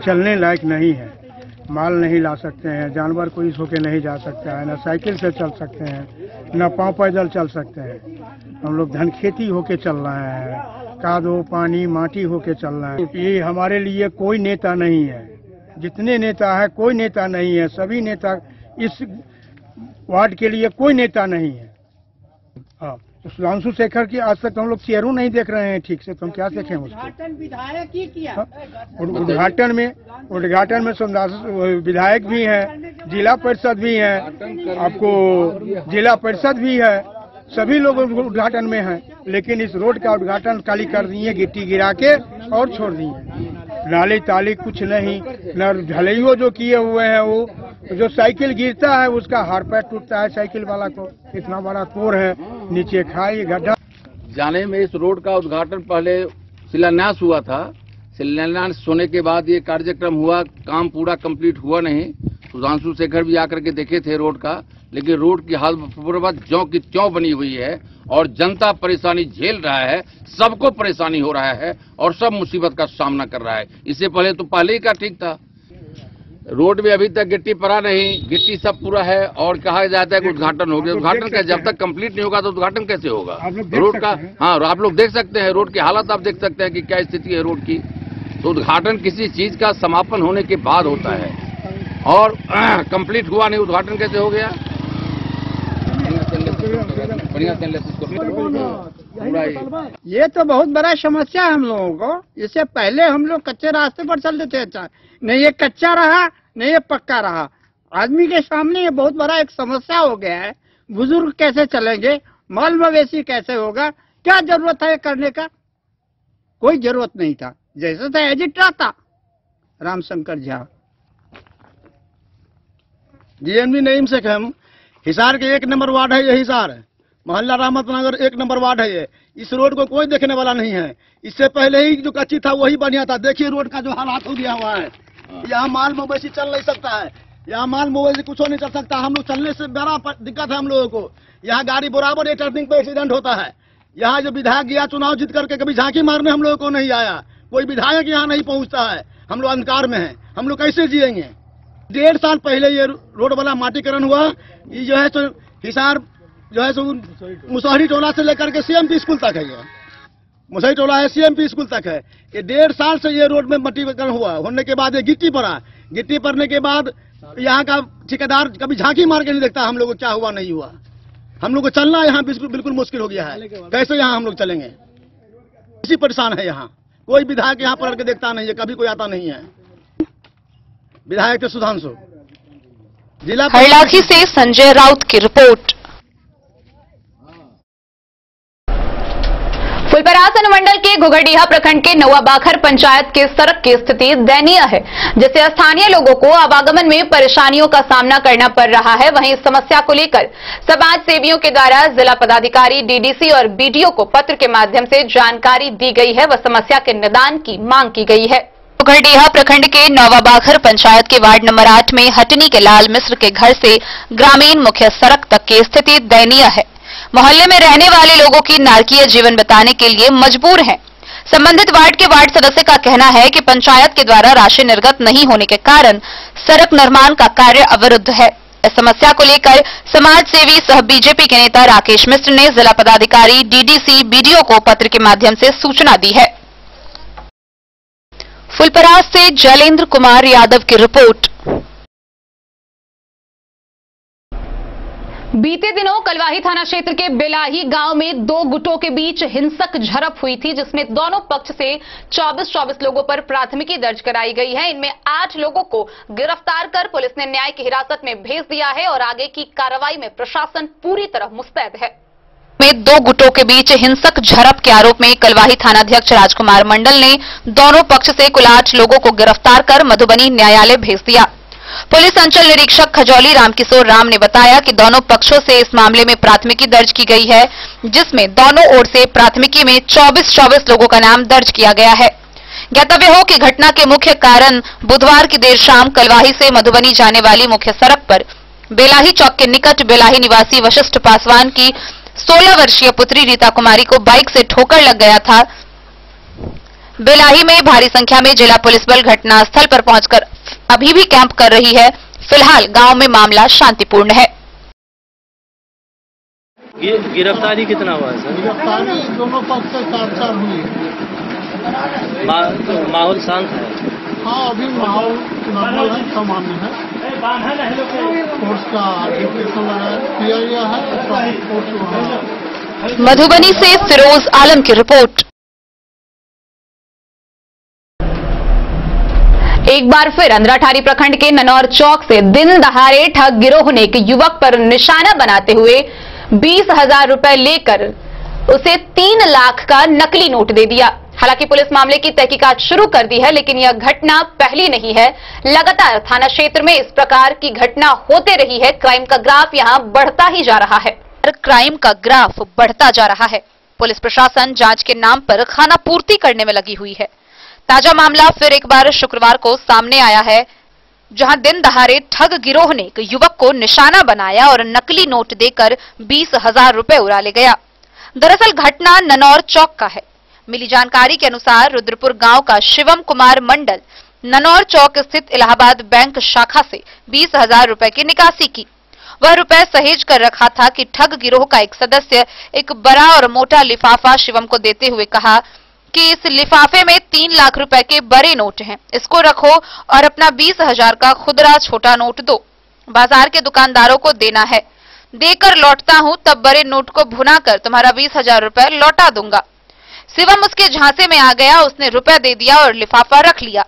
चलने लायक नहीं है, माल नहीं ला सकते हैं, जानवर कोई सो के नहीं जा सकता है, न साइकिल से चल सकते हैं, न पांव पैदल चल सकते हैं। हम लोग धन खेती होके चल रहे हैं, कादो पानी माटी होके चल रहे हैं। ये हमारे लिए कोई नेता नहीं है। जितने नेता है कोई नेता नहीं है, सभी नेता इस वार्ड के लिए कोई नेता नहीं है। हाँ, तो सुधांशु शेखर की आज तक हम लोग चेहरों नहीं देख रहे हैं ठीक से, तो हम क्या देखें उसको। उद्घाटन विधायक ही किया। उद्घाटन में विधायक भी है, जिला परिषद भी है, आपको जिला परिषद भी है, सभी लोग उद्घाटन में हैं, लेकिन इस रोड का उद्घाटन खाली कर दिए, गिट्टी गिरा के और छोड़ दिए। नाली ताली कुछ नहीं, न ढलैयो जो किए हुए हैं, वो जो साइकिल गिरता है उसका हाथ पैर टूटता है साइकिल वाला को, इतना बड़ा कोर है, नीचे खाई गड्ढा। जाने में इस रोड का उद्घाटन पहले शिलान्यास हुआ था, शिलान्यास होने के बाद ये कार्यक्रम हुआ, काम पूरा कंप्लीट हुआ नहीं। सुधांशु शेखर भी आकर के देखे थे रोड का, लेकिन रोड की हालत पूर्ववत ज्यों की त्यों बनी हुई है और जनता परेशानी झेल रहा है, सबको परेशानी हो रहा है और सब मुसीबत का सामना कर रहा है। इससे पहले तो पहले ही का ठीक था। रोड में अभी तक गिट्टी पड़ा नहीं, गिट्टी सब पूरा है और कहा जाता है कि उद्घाटन हो गया। उद्घाटन का जब तक कंप्लीट नहीं होगा तो उद्घाटन कैसे होगा रोड का? हाँ, आप लोग देख सकते हैं रोड की हालत, आप देख सकते हैं कि क्या स्थिति है रोड की। तो उद्घाटन किसी चीज का समापन होने के बाद होता है और कंप्लीट हुआ नहीं, उद्घाटन कैसे हो गया? ये तो बहुत बड़ा समस्या है हम लोगों को। इससे पहले हम लोग कच्चे रास्ते पर चलते थे, अच्छा नहीं ये कच्चा रहा नहीं ये पक्का रहा। आदमी के सामने ये बहुत बड़ा एक समस्या हो गया है। बुजुर्ग कैसे चलेंगे, माल मवेशी कैसे होगा, क्या जरूरत है करने का? कोई जरूरत नहीं था, जैसे था एजिट था। रामशंकर झा, डीएमवी नईम शेख, हम हिसार के 1 नंबर वार्ड है ये हिसार है, मोहल्ला रहमत नगर 1 नंबर वार्ड है ये। इस रोड को कोई देखने वाला नहीं है। इससे पहले ही जो कच्ची था वही बढ़िया था। देखिए रोड का जो हालात हो गया हुआ है, यहाँ माल मवेशी चल नहीं सकता है, यहाँ माल मवेशी कुछ नहीं चल सकता। हम लोग चलने से बड़ा दिक्कत है हम लोगों को। यहाँ गाड़ी बराबर एक टर्निंग पे एक्सीडेंट होता है। यहाँ जो विधायक गया चुनाव जीत करके कभी झांकी मारने हम लोगों को नहीं आया, कोई विधायक यहाँ नहीं पहुँचता है। हम लोग अंधकार में हैं, हम लोग कैसे जिएंगे? 1.5 साल पहले ये रोड वाला माटीकरण हुआ। ये जो है सो हिसार जो है सो मुसहरी टोला से लेकर के सीएमपी स्कूल तक है, ये मुसहरी टोला है सीएमपी स्कूल तक है। ये 1.5 साल से ये रोड में माटीकरण हुआ, होने के बाद ये गिट्टी पड़ा। गिट्टी पड़ने के बाद यहाँ का ठेकेदार कभी झांकी मार के नहीं देखता हम लोग को क्या हुआ नहीं हुआ। हम लोग को चलना यहाँ बिल्कुल मुश्किल हो गया है। कैसे यहाँ हम लोग चलेंगे? इसी परेशान है यहाँ। कोई विधायक यहाँ पढ़ के देखता नहीं है, कभी कोई आता नहीं है। विधायक सुधांशु, जिला हरलाखी से संजय राउत की रिपोर्ट। फुलपरास अनुमंडल के घुघरडीहा प्रखंड के नौवाबाखर पंचायत के सड़क की स्थिति दयनीय है, जिससे स्थानीय लोगों को आवागमन में परेशानियों का सामना करना पड़ रहा है। वहीं इस समस्या को लेकर समाज सेवियों के द्वारा जिला पदाधिकारी, डीडीसी और बीडीओ को पत्र के माध्यम से जानकारी दी गई है व समस्या के निदान की मांग की गई है। घुघरडीहा प्रखंड के नौवाबाखर पंचायत के वार्ड नंबर 8 में हटनी के लाल मिश्र के घर से ग्रामीण मुख्य सड़क तक की स्थिति दयनीय है। मोहल्ले में रहने वाले लोगों की नारकीय जीवन बिताने के लिए मजबूर हैं। संबंधित वार्ड के वार्ड सदस्य का कहना है कि पंचायत के द्वारा राशि निर्गत नहीं होने के कारण सड़क निर्माण का कार्य अवरुद्ध है। इस समस्या को लेकर समाज सेवी सह बीजेपी के नेता राकेश मिश्र ने जिला पदाधिकारी, डीडीसी, बीडीओ को पत्र के माध्यम से सूचना दी है। फुलपरास से जलेंद्र कुमार यादव की रिपोर्ट। बीते दिनों कलवाही थाना क्षेत्र के बेलाही गांव में 2 गुटों के बीच हिंसक झड़प हुई थी, जिसमें दोनों पक्ष से 24 लोगों पर प्राथमिकी दर्ज कराई गई है। इनमें 8 लोगों को गिरफ्तार कर पुलिस ने न्यायिक हिरासत में भेज दिया है और आगे की कार्रवाई में प्रशासन पूरी तरह मुस्तैद है। में 2 गुटों के बीच हिंसक झड़प के आरोप में कलवाही थानाध्यक्ष राजकुमार मंडल ने दोनों पक्ष से कुल 8 लोगों को गिरफ्तार कर मधुबनी न्यायालय भेज दिया। पुलिस अंचल निरीक्षक खजौली रामकिशोर राम ने बताया कि दोनों पक्षों से इस मामले में प्राथमिकी दर्ज की गई है, जिसमें दोनों ओर से प्राथमिकी में 24 लोगों का नाम दर्ज किया गया है। ज्ञातव्य हो कि घटना के मुख्य कारण बुधवार की देर शाम कलवाही से मधुबनी जाने वाली मुख्य सड़क पर बेलाही चौक के निकट बेलाही निवासी वशिष्ठ पासवान की 16 वर्षीय पुत्री रीता कुमारी को बाइक से ठोकर लग गया था। बेलाही में भारी संख्या में जिला पुलिस बल घटनास्थल पर पहुंचकर अभी भी कैंप कर रही है। फिलहाल गांव में मामला शांतिपूर्ण है। ये गिरफ्तारी कितना हुआ है सर? गिरफ्तारी दोनों पक्ष से 4 हुई है। माहौल शांत है? हाँ, अभी माहौल नॉर्मल है, सामान्य है। फोर्स का डिप्रेशन किया गया है। मधुबनी से फिरोज आलम की रिपोर्ट। एक बार फिर अंधराठारी प्रखंड के ननौर चौक से दिन दहाड़े ठग गिरोह ने एक युवक पर निशाना बनाते हुए 20,000 रुपए लेकर उसे 3 लाख का नकली नोट दे दिया। हालांकि पुलिस मामले की तहकीकात शुरू कर दी है, लेकिन यह घटना पहली नहीं है। लगातार थाना क्षेत्र में इस प्रकार की घटना होते रही है। क्राइम का ग्राफ यहां बढ़ता ही जा रहा है। क्राइम का ग्राफ बढ़ता जा रहा है। पुलिस प्रशासन जांच के नाम पर खाना पूर्ति करने में लगी हुई है। ताजा मामला फिर एक बार शुक्रवार को सामने आया है, जहां दिन दहाड़े ठग गिरोह ने एक युवक को निशाना बनाया और नकली नोट देकर 20,000 रुपए उड़ा ले गया। दरअसल घटना ननौर चौक का है। मिली जानकारी के अनुसार रुद्रपुर गांव का शिवम कुमार मंडल ननौर चौक स्थित इलाहाबाद बैंक शाखा से 20,000 रुपए की निकासी की। वह रुपए सहेज कर रखा था कि ठग गिरोह का एक सदस्य एक बड़ा और मोटा लिफाफा शिवम को देते हुए कहा कि इस लिफाफे में 3 लाख रुपए के बड़े नोट हैं, इसको रखो और अपना 20,000 का खुदरा छोटा नोट दो, बाजार के दुकानदारों को देना है, देकर लौटता हूं तब बड़े नोट को भुनाकर तुम्हारा 20,000 रुपए लौटा दूंगा। शिवम उसके झांसे में आ गया। उसने रुपए दे दिया और लिफाफा रख लिया।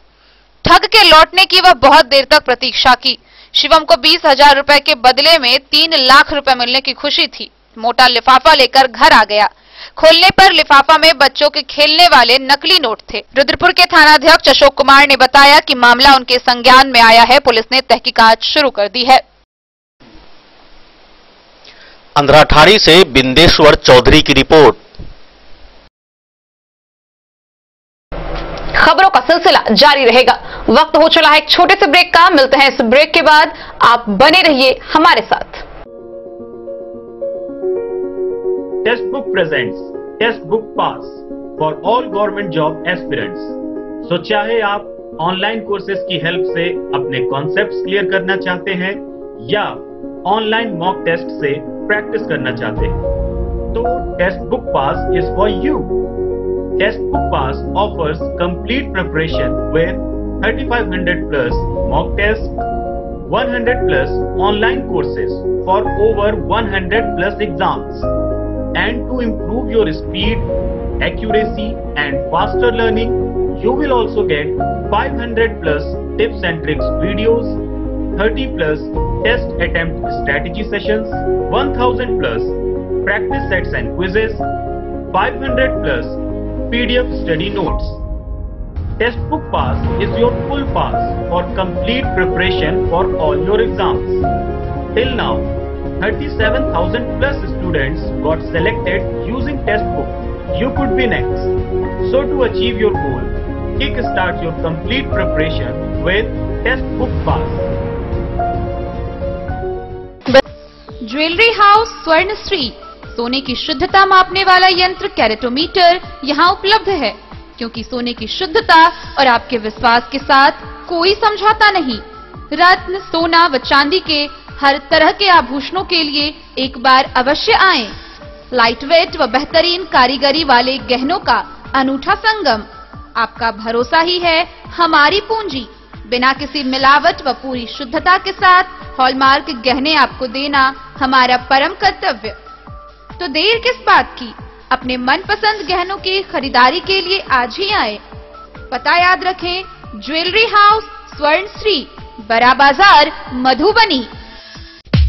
ठग के लौटने की वह बहुत देर तक प्रतीक्षा की। शिवम को 20,000 रुपए के बदले में 3 लाख रुपए मिलने की खुशी थी। मोटा लिफाफा लेकर घर आ गया। खोलने पर लिफाफा में बच्चों के खेलने वाले नकली नोट थे। रुद्रपुर के थानाध्यक्ष अशोक कुमार ने बताया कि मामला उनके संज्ञान में आया है। पुलिस ने तहकीकात शुरू कर दी है। अंधराठारी से बिंदेश्वर चौधरी की रिपोर्ट। खबरों का सिलसिला जारी रहेगा। वक्त हो चला है एक छोटे से ब्रेक का। मिलते हैं इस ब्रेक के बाद। आप बने रहिए हमारे साथ। Testbook presents test book pass for all government job aspirants. So चाहे आप ऑनलाइन कोर्सेज की हेल्प से अपने कॉन्सेप्ट्स क्लियर करना चाहते हैं या ऑनलाइन मॉक टेस्ट से प्रैक्टिस करना चाहते हैं, तो test book pass is for you. Test Book Pass offers complete preparation with 3,500 plus mock tests, 100 plus online courses for over 100 plus exams. And to improve your speed, accuracy and faster learning, you will also get 500 plus tips and tricks videos, 30 plus test attempt strategy sessions, 1,000 plus practice sets and quizzes, 500 plus PDF study notes. Test Book Pass is your full pass for complete preparation for all your exams. Till now, 37,000 plus students got selected using Test Book. You could be next. So to achieve your goal, kickstart your complete preparation with Test Book Pass. Jewellery house Swarnashri सोने की शुद्धता मापने वाला यंत्र कैरेटोमीटर यहाँ उपलब्ध है, क्योंकि सोने की शुद्धता और आपके विश्वास के साथ कोई समझौता नहीं। रत्न, सोना व चांदी के हर तरह के आभूषणों के लिए एक बार अवश्य आएं। लाइट वेट व बेहतरीन कारीगरी वाले गहनों का अनूठा संगम। आपका भरोसा ही है हमारी पूंजी। बिना किसी मिलावट व पूरी शुद्धता के साथ हॉलमार्क गहने आपको देना हमारा परम कर्तव्य। तो देर किस बात की, अपने मनपसंद गहनों की खरीदारी के लिए आज ही आए। पता याद रखें, jewellery house Swarnashree, Bada Bazar, Madhubani.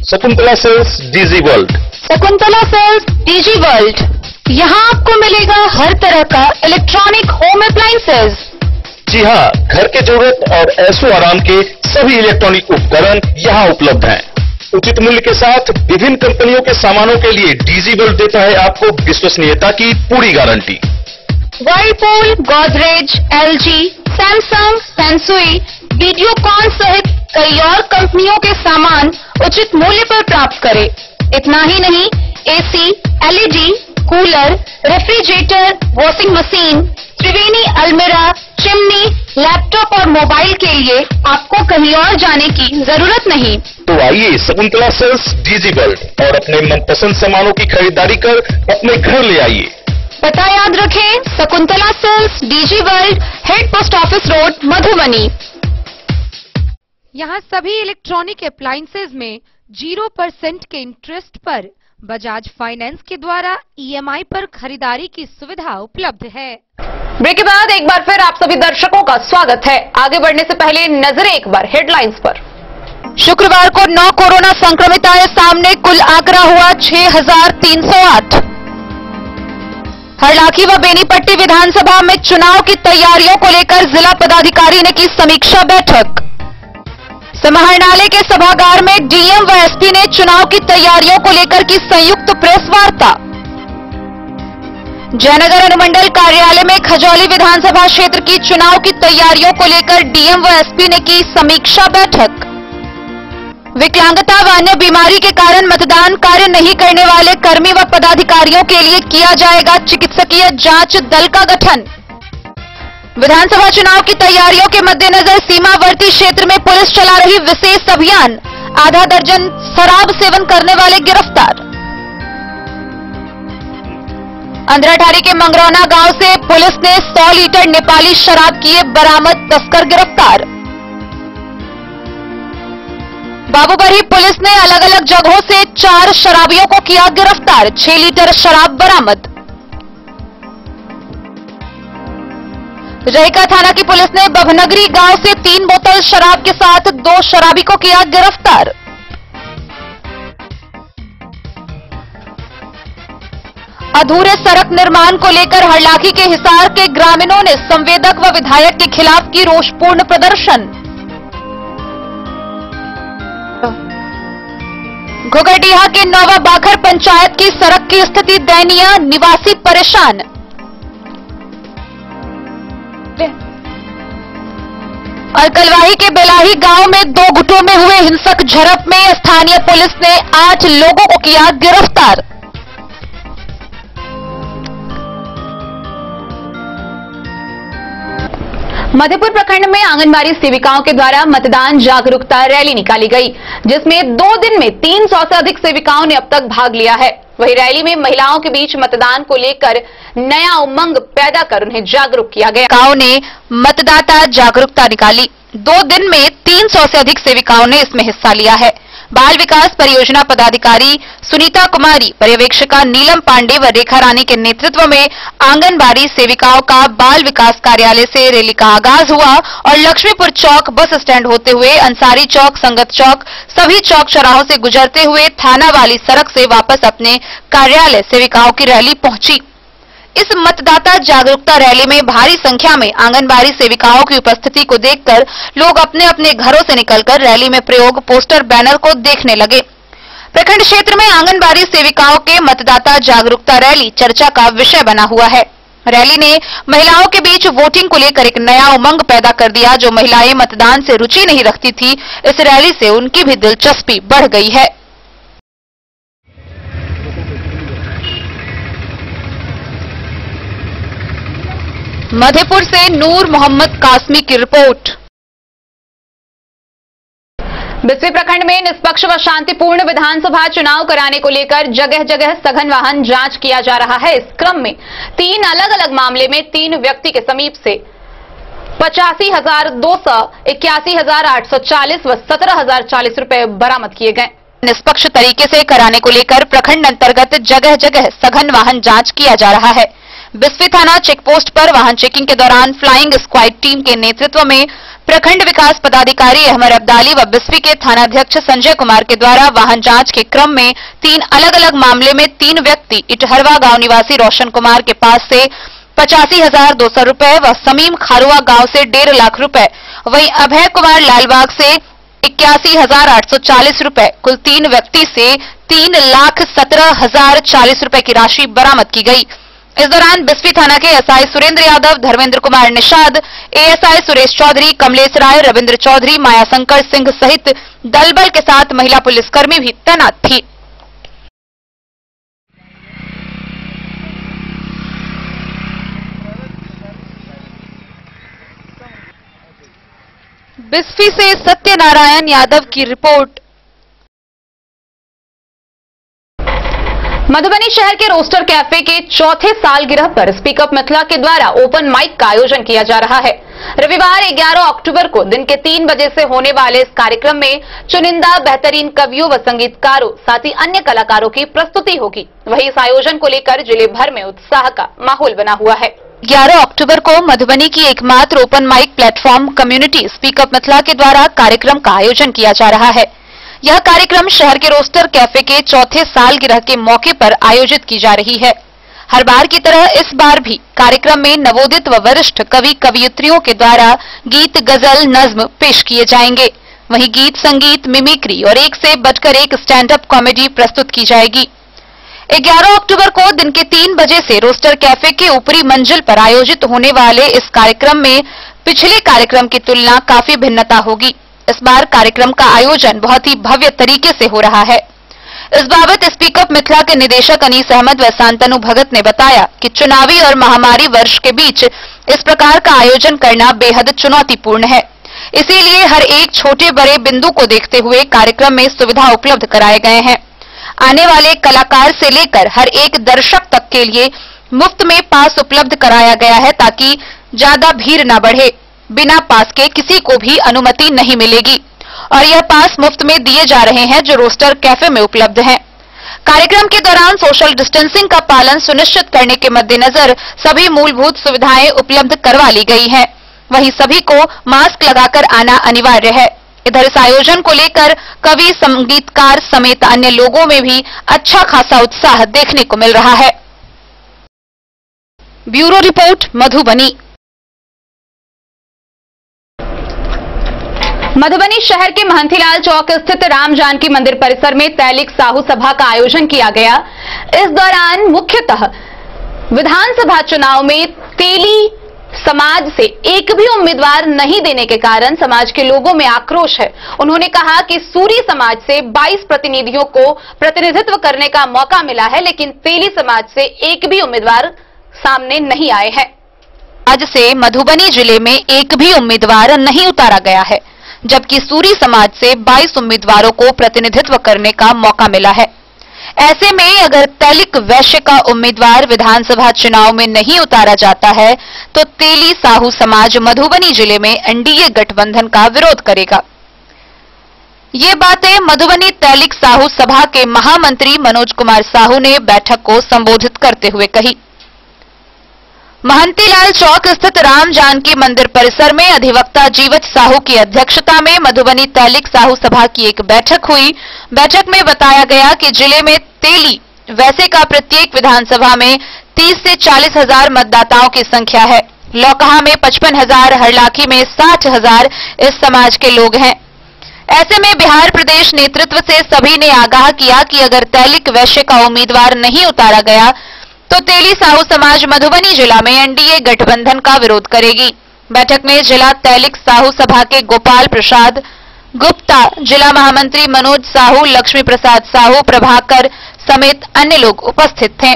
Shakuntala sales DG world. Shakuntala sales DG world, यहाँ आपको मिलेगा हर तरह का इलेक्ट्रॉनिक होम अप्लायंसेज, जी हाँ, घर के जरूरत और ऐशो आराम के सभी इलेक्ट्रॉनिक उपकरण यहाँ उपलब्ध हैं। उचित मूल्य के साथ विभिन्न कंपनियों के सामानों के लिए डीजी वर्ल्ड देता है आपको विश्वसनीयता की पूरी guarantee. Whirlpool, Godrej, LG, Samsung, Sansui, Videocon सहित कई और कंपनियों के सामान उचित मूल्य पर प्राप्त करें। इतना ही नहीं, AC, LED, cooler, refrigerator, washing machine, Triveni अलमीरा, चिमनी, लैपटॉप और मोबाइल के लिए आपको कहीं और जाने की जरूरत नहीं। तो आइए शकुंतला सेल्स डीजी वर्ल्ड और अपने मनपसंद सामानों की खरीदारी कर अपने घर ले आइए। पता याद रखें, Shakuntala sales, DG world, head post office road, Madhubani. यहाँ सभी इलेक्ट्रॉनिक अप्लायंसेज में 0% के इंटरेस्ट पर बजाज फाइनेंस के द्वारा ईएमआई पर खरीदारी की सुविधा उपलब्ध है। ब्रेक के बाद एक बार फिर आप सभी दर्शकों का स्वागत है। आगे बढ़ने से पहले नजरें एक बार हेडलाइंस पर। शुक्रवार को 9 कोरोना संक्रमित आए सामने, कुल आंकड़ा हुआ 6308। हरलाखी व बेनीपट्टी विधानसभा में चुनाव की तैयारियों को लेकर जिला पदाधिकारी ने की समीक्षा बैठक। समाहरणालय के सभागार में डीएम व एसपी ने चुनाव की तैयारियों को लेकर की संयुक्त प्रेस वार्ता। जयनगर अनुमंडल कार्यालय में खजौली विधानसभा क्षेत्र की चुनाव की तैयारियों को लेकर डीएम व एसपी ने की समीक्षा बैठक। विकलांगता व अन्य बीमारी के कारण मतदान कार्य नहीं करने वाले कर्मी व पदाधिकारियों के लिए किया जाएगा चिकित्सकीय जांच दल का गठन। विधानसभा चुनाव की तैयारियों के मद्देनजर सीमावर्ती क्षेत्र में पुलिस चला रही विशेष अभियान, आधा दर्जन शराब सेवन करने वाले गिरफ्तार। अंधराठारी के मंगरौना गांव से पुलिस ने 100 लीटर नेपाली शराब किए बरामद, तस्कर गिरफ्तार। बाबूबरही पुलिस ने अलग अलग जगहों से 4 शराबियों को किया गिरफ्तार, 6 लीटर शराब बरामद। रहिका थाना की पुलिस ने बभनगरी गांव से 3 बोतल शराब के साथ 2 शराबी को किया गिरफ्तार। अधूरे सड़क निर्माण को लेकर हरलाखी के हिसार के ग्रामीणों ने संवेदक व विधायक के खिलाफ की रोषपूर्ण प्रदर्शन। घुघरडीहा के नौवा बाखर पंचायत की सड़क की स्थिति दयनीय, निवासी परेशान। और कलवाही के बेलाही गांव में 2 गुटों में हुए हिंसक झड़प में स्थानीय पुलिस ने 8 लोगों को किया गिरफ्तार। मधेपुर प्रखंड में आंगनबाड़ी सेविकाओं के द्वारा मतदान जागरूकता रैली निकाली गई, जिसमें 2 दिन में 300 से अधिक सेविकाओं ने अब तक भाग लिया है। वहीं रैली में महिलाओं के बीच मतदान को लेकर नया उमंग पैदा कर उन्हें जागरूक किया गया। सेविकाओं ने मतदाता जागरूकता निकाली। 2 दिन में 300 से अधिक सेविकाओं ने इसमें हिस्सा लिया है। बाल विकास परियोजना पदाधिकारी सुनीता कुमारी, पर्यवेक्षिका नीलम पांडे व रेखा रानी के नेतृत्व में आंगनबाड़ी सेविकाओं का बाल विकास कार्यालय से रैली का आगाज हुआ और लक्ष्मीपुर चौक बस स्टैंड होते हुए अंसारी चौक, संगत चौक, सभी चौक चौराहों से गुजरते हुए थाना वाली सड़क से वापस अपने कार्यालय सेविकाओं की रैली पहुंची। इस मतदाता जागरूकता रैली में भारी संख्या में आंगनबाड़ी सेविकाओं की उपस्थिति को देखकर लोग अपने अपने घरों से निकलकर रैली में प्रयोग पोस्टर बैनर को देखने लगे। प्रखंड क्षेत्र में आंगनबाड़ी सेविकाओं के मतदाता जागरूकता रैली चर्चा का विषय बना हुआ है। रैली ने महिलाओं के बीच वोटिंग को लेकर एक नया उमंग पैदा कर दिया। जो महिलाएं मतदान से रुचि नहीं रखती थी, इस रैली से उनकी भी दिलचस्पी बढ़ गई है। मधेपुर से नूर मोहम्मद कासमी की रिपोर्ट। बिस्वी प्रखंड में निष्पक्ष व शांतिपूर्ण विधानसभा चुनाव कराने को लेकर जगह जगह सघन वाहन जांच किया जा रहा है। इस क्रम में 3 अलग अलग मामले में 3 व्यक्ति के समीप से 85,200, 81,840 व 17,040 रुपए बरामद किए गए। निष्पक्ष तरीके से कराने को लेकर प्रखंड अंतर्गत जगह जगह सघन वाहन जांच किया जा रहा है। बिस्वी थाना चेकपोस्ट पर वाहन चेकिंग के दौरान फ्लाइंग स्क्वाड टीम के नेतृत्व में प्रखंड विकास पदाधिकारी अहमद अब्दाली व बिस्वी के थानाध्यक्ष संजय कुमार के द्वारा वाहन जांच के क्रम में 3 अलग अलग मामले में 3 व्यक्ति इटहरवा गांव निवासी रोशन कुमार के पास से 85,200 रुपए व समीम खारुआ गांव से 1.5 लाख रुपए, वहीं अभय कुमार लालबाग से 81,840 रुपए, कुल 3 व्यक्ति से 3,17,040 रुपए की राशि बरामद की गई। इस दौरान बिस्फी थाना के एसआई सुरेंद्र यादव, धर्मेंद्र कुमार निषाद, एएसआई सुरेश चौधरी, कमलेश राय, रविंद्र चौधरी, मायाशंकर सिंह सहित दलबल के साथ महिला पुलिसकर्मी भी तैनात थी। बिस्फी से सत्यनारायण यादव की रिपोर्ट। मधुबनी शहर के रोस्टर कैफे के चौथे सालगिरह पर स्पीकअप मिथिला के द्वारा ओपन माइक का आयोजन किया जा रहा है। रविवार 11 अक्टूबर को दिन के 3 बजे से होने वाले इस कार्यक्रम में चुनिंदा बेहतरीन कवियों व संगीतकारों साथ ही अन्य कलाकारों की प्रस्तुति होगी। वहीं इस आयोजन को लेकर जिले भर में उत्साह का माहौल बना हुआ है। 11 अक्टूबर को मधुबनी की एकमात्र open mic platform community speak up Mithila के द्वारा कार्यक्रम का आयोजन किया जा रहा है। यह कार्यक्रम शहर के रोस्टर कैफे के चौथे सालगिरह के मौके पर आयोजित की जा रही है। हर बार की तरह इस बार भी कार्यक्रम में नवोदित व वरिष्ठ कवि कवयित्रियों के द्वारा गीत, गजल, नज्म पेश किए जाएंगे। वहीं गीत, संगीत, मिमिक्री और एक से बढ़कर एक स्टैंड अप कॉमेडी प्रस्तुत की जाएगी। 11 अक्टूबर को दिन के 3 बजे से रोस्टर कैफे के ऊपरी मंजिल पर आयोजित होने वाले इस कार्यक्रम में पिछले कार्यक्रम की तुलना काफी भिन्नता होगी। इस बार कार्यक्रम का आयोजन बहुत ही भव्य तरीके से हो रहा है। इस बाबत स्पीकअप मिथिला के निदेशक अनीस अहमद व शांतनु भगत ने बताया कि चुनावी और महामारी वर्ष के बीच इस प्रकार का आयोजन करना बेहद चुनौतीपूर्ण है। इसीलिए हर एक छोटे बड़े बिंदु को देखते हुए कार्यक्रम में सुविधा उपलब्ध कराए गए हैं। आने वाले कलाकार से लेकर हर एक दर्शक तक के लिए मुफ्त में पास उपलब्ध कराया गया है ताकि ज्यादा भीड़ न बढ़े। बिना पास के किसी को भी अनुमति नहीं मिलेगी और यह पास मुफ्त में दिए जा रहे हैं जो रोस्टर कैफे में उपलब्ध हैं। कार्यक्रम के दौरान सोशल डिस्टेंसिंग का पालन सुनिश्चित करने के मद्देनजर सभी मूलभूत सुविधाएं उपलब्ध करवा ली गई हैं। वहीं सभी को मास्क लगाकर आना अनिवार्य है। इधर इस आयोजन को लेकर कवि, संगीतकार समेत अन्य लोगों में भी अच्छा खासा उत्साह देखने को मिल रहा है। Bureau report, Madhubani. मधुबनी शहर के महंतीलाल चौक स्थित राम जानकी मंदिर परिसर में तैलिक साहू सभा का आयोजन किया गया। इस दौरान मुख्यतः विधानसभा चुनाव में तेली समाज से एक भी उम्मीदवार नहीं देने के कारण समाज के लोगों में आक्रोश है। उन्होंने कहा कि सूरी समाज से 22 प्रतिनिधियों को प्रतिनिधित्व करने का मौका मिला है, लेकिन तेली समाज से एक भी उम्मीदवार सामने नहीं आए हैं। आज से मधुबनी जिले में एक भी उम्मीदवार नहीं उतारा गया है, जबकि सूरी समाज से 22 उम्मीदवारों को प्रतिनिधित्व करने का मौका मिला है। ऐसे में अगर तैलिक वैश्य का उम्मीदवार विधानसभा चुनाव में नहीं उतारा जाता है तो तेली साहू समाज मधुबनी जिले में एनडीए गठबंधन का विरोध करेगा। ये बातें मधुबनी तैलिक साहू सभा के महामंत्री मनोज कुमार साहू ने बैठक को संबोधित करते हुए कही। महंतीलाल चौक स्थित राम जानकी मंदिर परिसर में अधिवक्ता जीवत साहू की अध्यक्षता में मधुबनी तैलिक साहू सभा की एक बैठक हुई। बैठक में बताया गया कि जिले में तेली वैसे का प्रत्येक विधानसभा में 30 से 40 हजार मतदाताओं की संख्या है। लौकहा में 55,000, हरलाखी में 60,000 इस समाज के लोग हैं। ऐसे में बिहार प्रदेश नेतृत्व से सभी ने आगाह किया कि अगर तैलिक वैश्य का उम्मीदवार नहीं उतारा गया तो तेली साहू समाज मधुबनी जिला में एनडीए गठबंधन का विरोध करेगी। बैठक में जिला तैलिक साहू सभा के गोपाल प्रसाद गुप्ता, जिला महामंत्री मनोज साहू, लक्ष्मी प्रसाद साहू, प्रभाकर समेत अन्य लोग उपस्थित थे।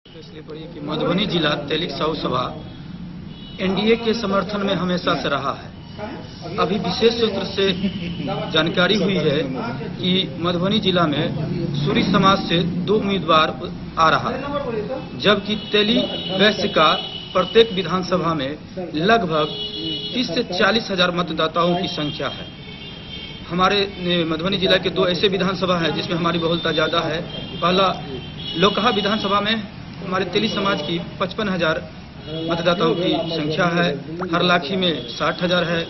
इसलिए पड़ी कि मधुबनी जिला तैलिक साहू सभा एनडीए के समर्थन में हमेशा से रहा है। अभी विशेष सूत्र से जानकारी हुई है कि मधुबनी जिला में सूरी समाज से 2 उम्मीदवार आ रहा है, जबकि तेली वैश्य का प्रत्येक विधानसभा में लगभग 30 से 40 हजार मतदाताओं की संख्या है। हमारे मधुबनी जिला के 2 ऐसे विधानसभा हैं जिसमें हमारी बहुलता ज्यादा है। पहला लोकहा विधानसभा में हमारे तेली समाज की 55,000 मतदाताओं की संख्या है। हरलाखी में 60,000 है।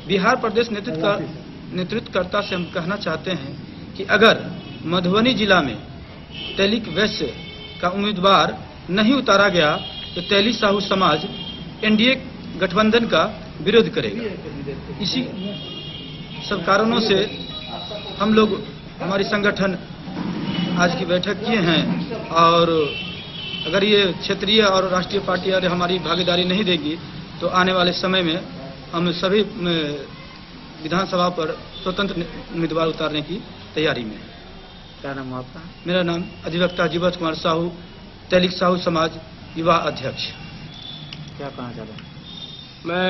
बिहार प्रदेश नेतृत्वकर्ता से हम कहना चाहते हैं कि अगर मधुबनी जिला में तैलिक वैश्य का उम्मीदवार नहीं उतारा गया तो तेली साहू समाज एनडीए गठबंधन का विरोध करेगा। इसी सब कारणों से हम लोग हमारी संगठन आज की बैठक किए हैं और अगर ये क्षेत्रीय और राष्ट्रीय पार्टियां हमारी भागीदारी नहीं देगी तो आने वाले समय में हम सभी विधानसभा पर स्वतंत्र उम्मीदवार उतारने की तैयारी में। क्या नाम है आपका? मेरा नाम अधिवक्ता जीवत कुमार साहू, तेलिक साहू समाज युवा अध्यक्ष। क्या कहना चाहते हैं? मैं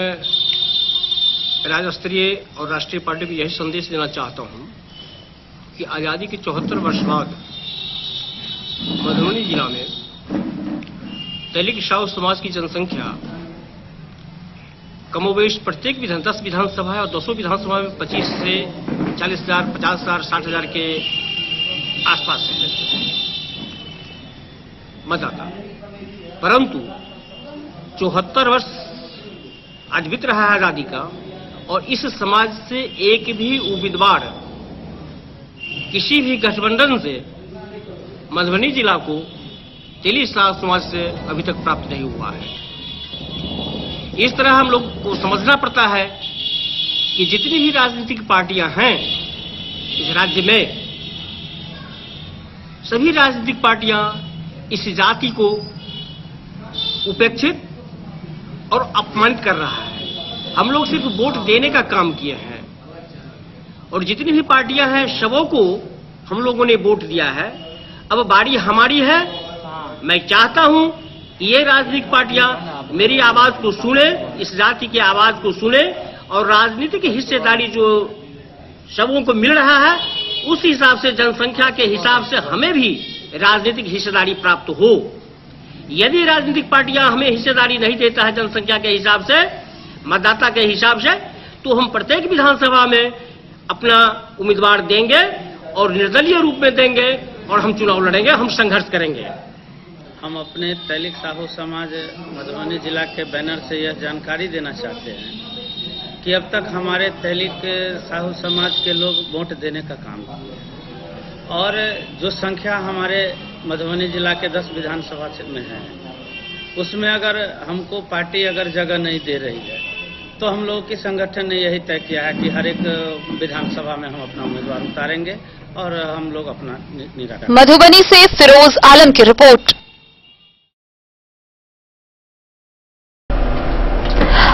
राज्य स्तरीय और राष्ट्रीय पार्टी को यही संदेश देना चाहता हूं कि आज़ादी के 74 वर्ष बाद मधुबनी जिला में तेलिक साहू समाज की जनसंख्या कमोवेश प्रत्येक 10 विधानसभा है और 200 विधानसभा में 25 से 40,000, 50,000, 60,000 के आसपास है मतदाता। परंतु 74 वर्ष आज बीत रहा है आजादी का और इस समाज से एक भी उम्मीदवार किसी भी गठबंधन से मधुबनी जिला को तेली साहू समाज से अभी तक प्राप्त नहीं हुआ है। इस तरह हम लोग को समझना पड़ता है कि जितनी भी राजनीतिक पार्टियां हैं इस राज्य में, सभी राजनीतिक पार्टियां इस जाति को उपेक्षित और अपमानित कर रहा है। हम लोग सिर्फ वोट देने का काम किए हैं और जितनी भी पार्टियां हैं सबों को हम लोगों ने वोट दिया है। अब बारी हमारी है। मैं चाहता हूं ये राजनीतिक पार्टियां मेरी आवाज को सुने, इस जाति की आवाज को सुने और राजनीतिक हिस्सेदारी जो सबों को मिल रहा है उस हिसाब से, जनसंख्या के हिसाब से हमें भी राजनीतिक हिस्सेदारी प्राप्त हो। यदि राजनीतिक पार्टियां हमें हिस्सेदारी नहीं देता है जनसंख्या के हिसाब से, मतदाता के हिसाब से, तो हम प्रत्येक विधानसभा में अपना उम्मीदवार देंगे और निर्दलीय रूप में देंगे और हम चुनाव लड़ेंगे, हम संघर्ष करेंगे। हम अपने तेलिक साहू समाज मधुबनी जिला के बैनर से यह जानकारी देना चाहते हैं कि अब तक हमारे तेलिक साहू समाज के लोग वोट देने का काम किए और जो संख्या हमारे मधुबनी जिला के 10 विधानसभा क्षेत्र में है उसमें अगर हमको पार्टी अगर जगह नहीं दे रही है तो हम लोगों की संगठन ने यही तय किया है कि हर एक विधानसभा में हम अपना उम्मीदवार उतारेंगे और हम लोग अपना निराकरण। मधुबनी से फिरोज आलम की रिपोर्ट।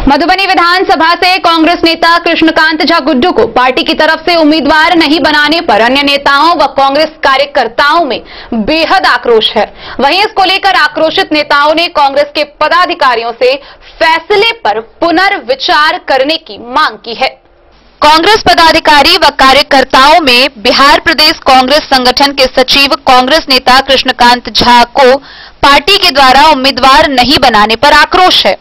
मधुबनी विधानसभा से कांग्रेस नेता कृष्णकांत झा गुड्डू को पार्टी की तरफ से उम्मीदवार नहीं बनाने पर अन्य नेताओं व कांग्रेस कार्यकर्ताओं में बेहद आक्रोश है। वहीं इसको लेकर आक्रोशित नेताओं ने कांग्रेस के पदाधिकारियों से फैसले पर पुनर्विचार करने की मांग की है। कांग्रेस पदाधिकारी व कार्यकर्ताओं में बिहार प्रदेश कांग्रेस संगठन के सचिव कांग्रेस नेता कृष्णकांत झा को पार्टी के द्वारा उम्मीदवार नहीं बनाने पर आक्रोश है।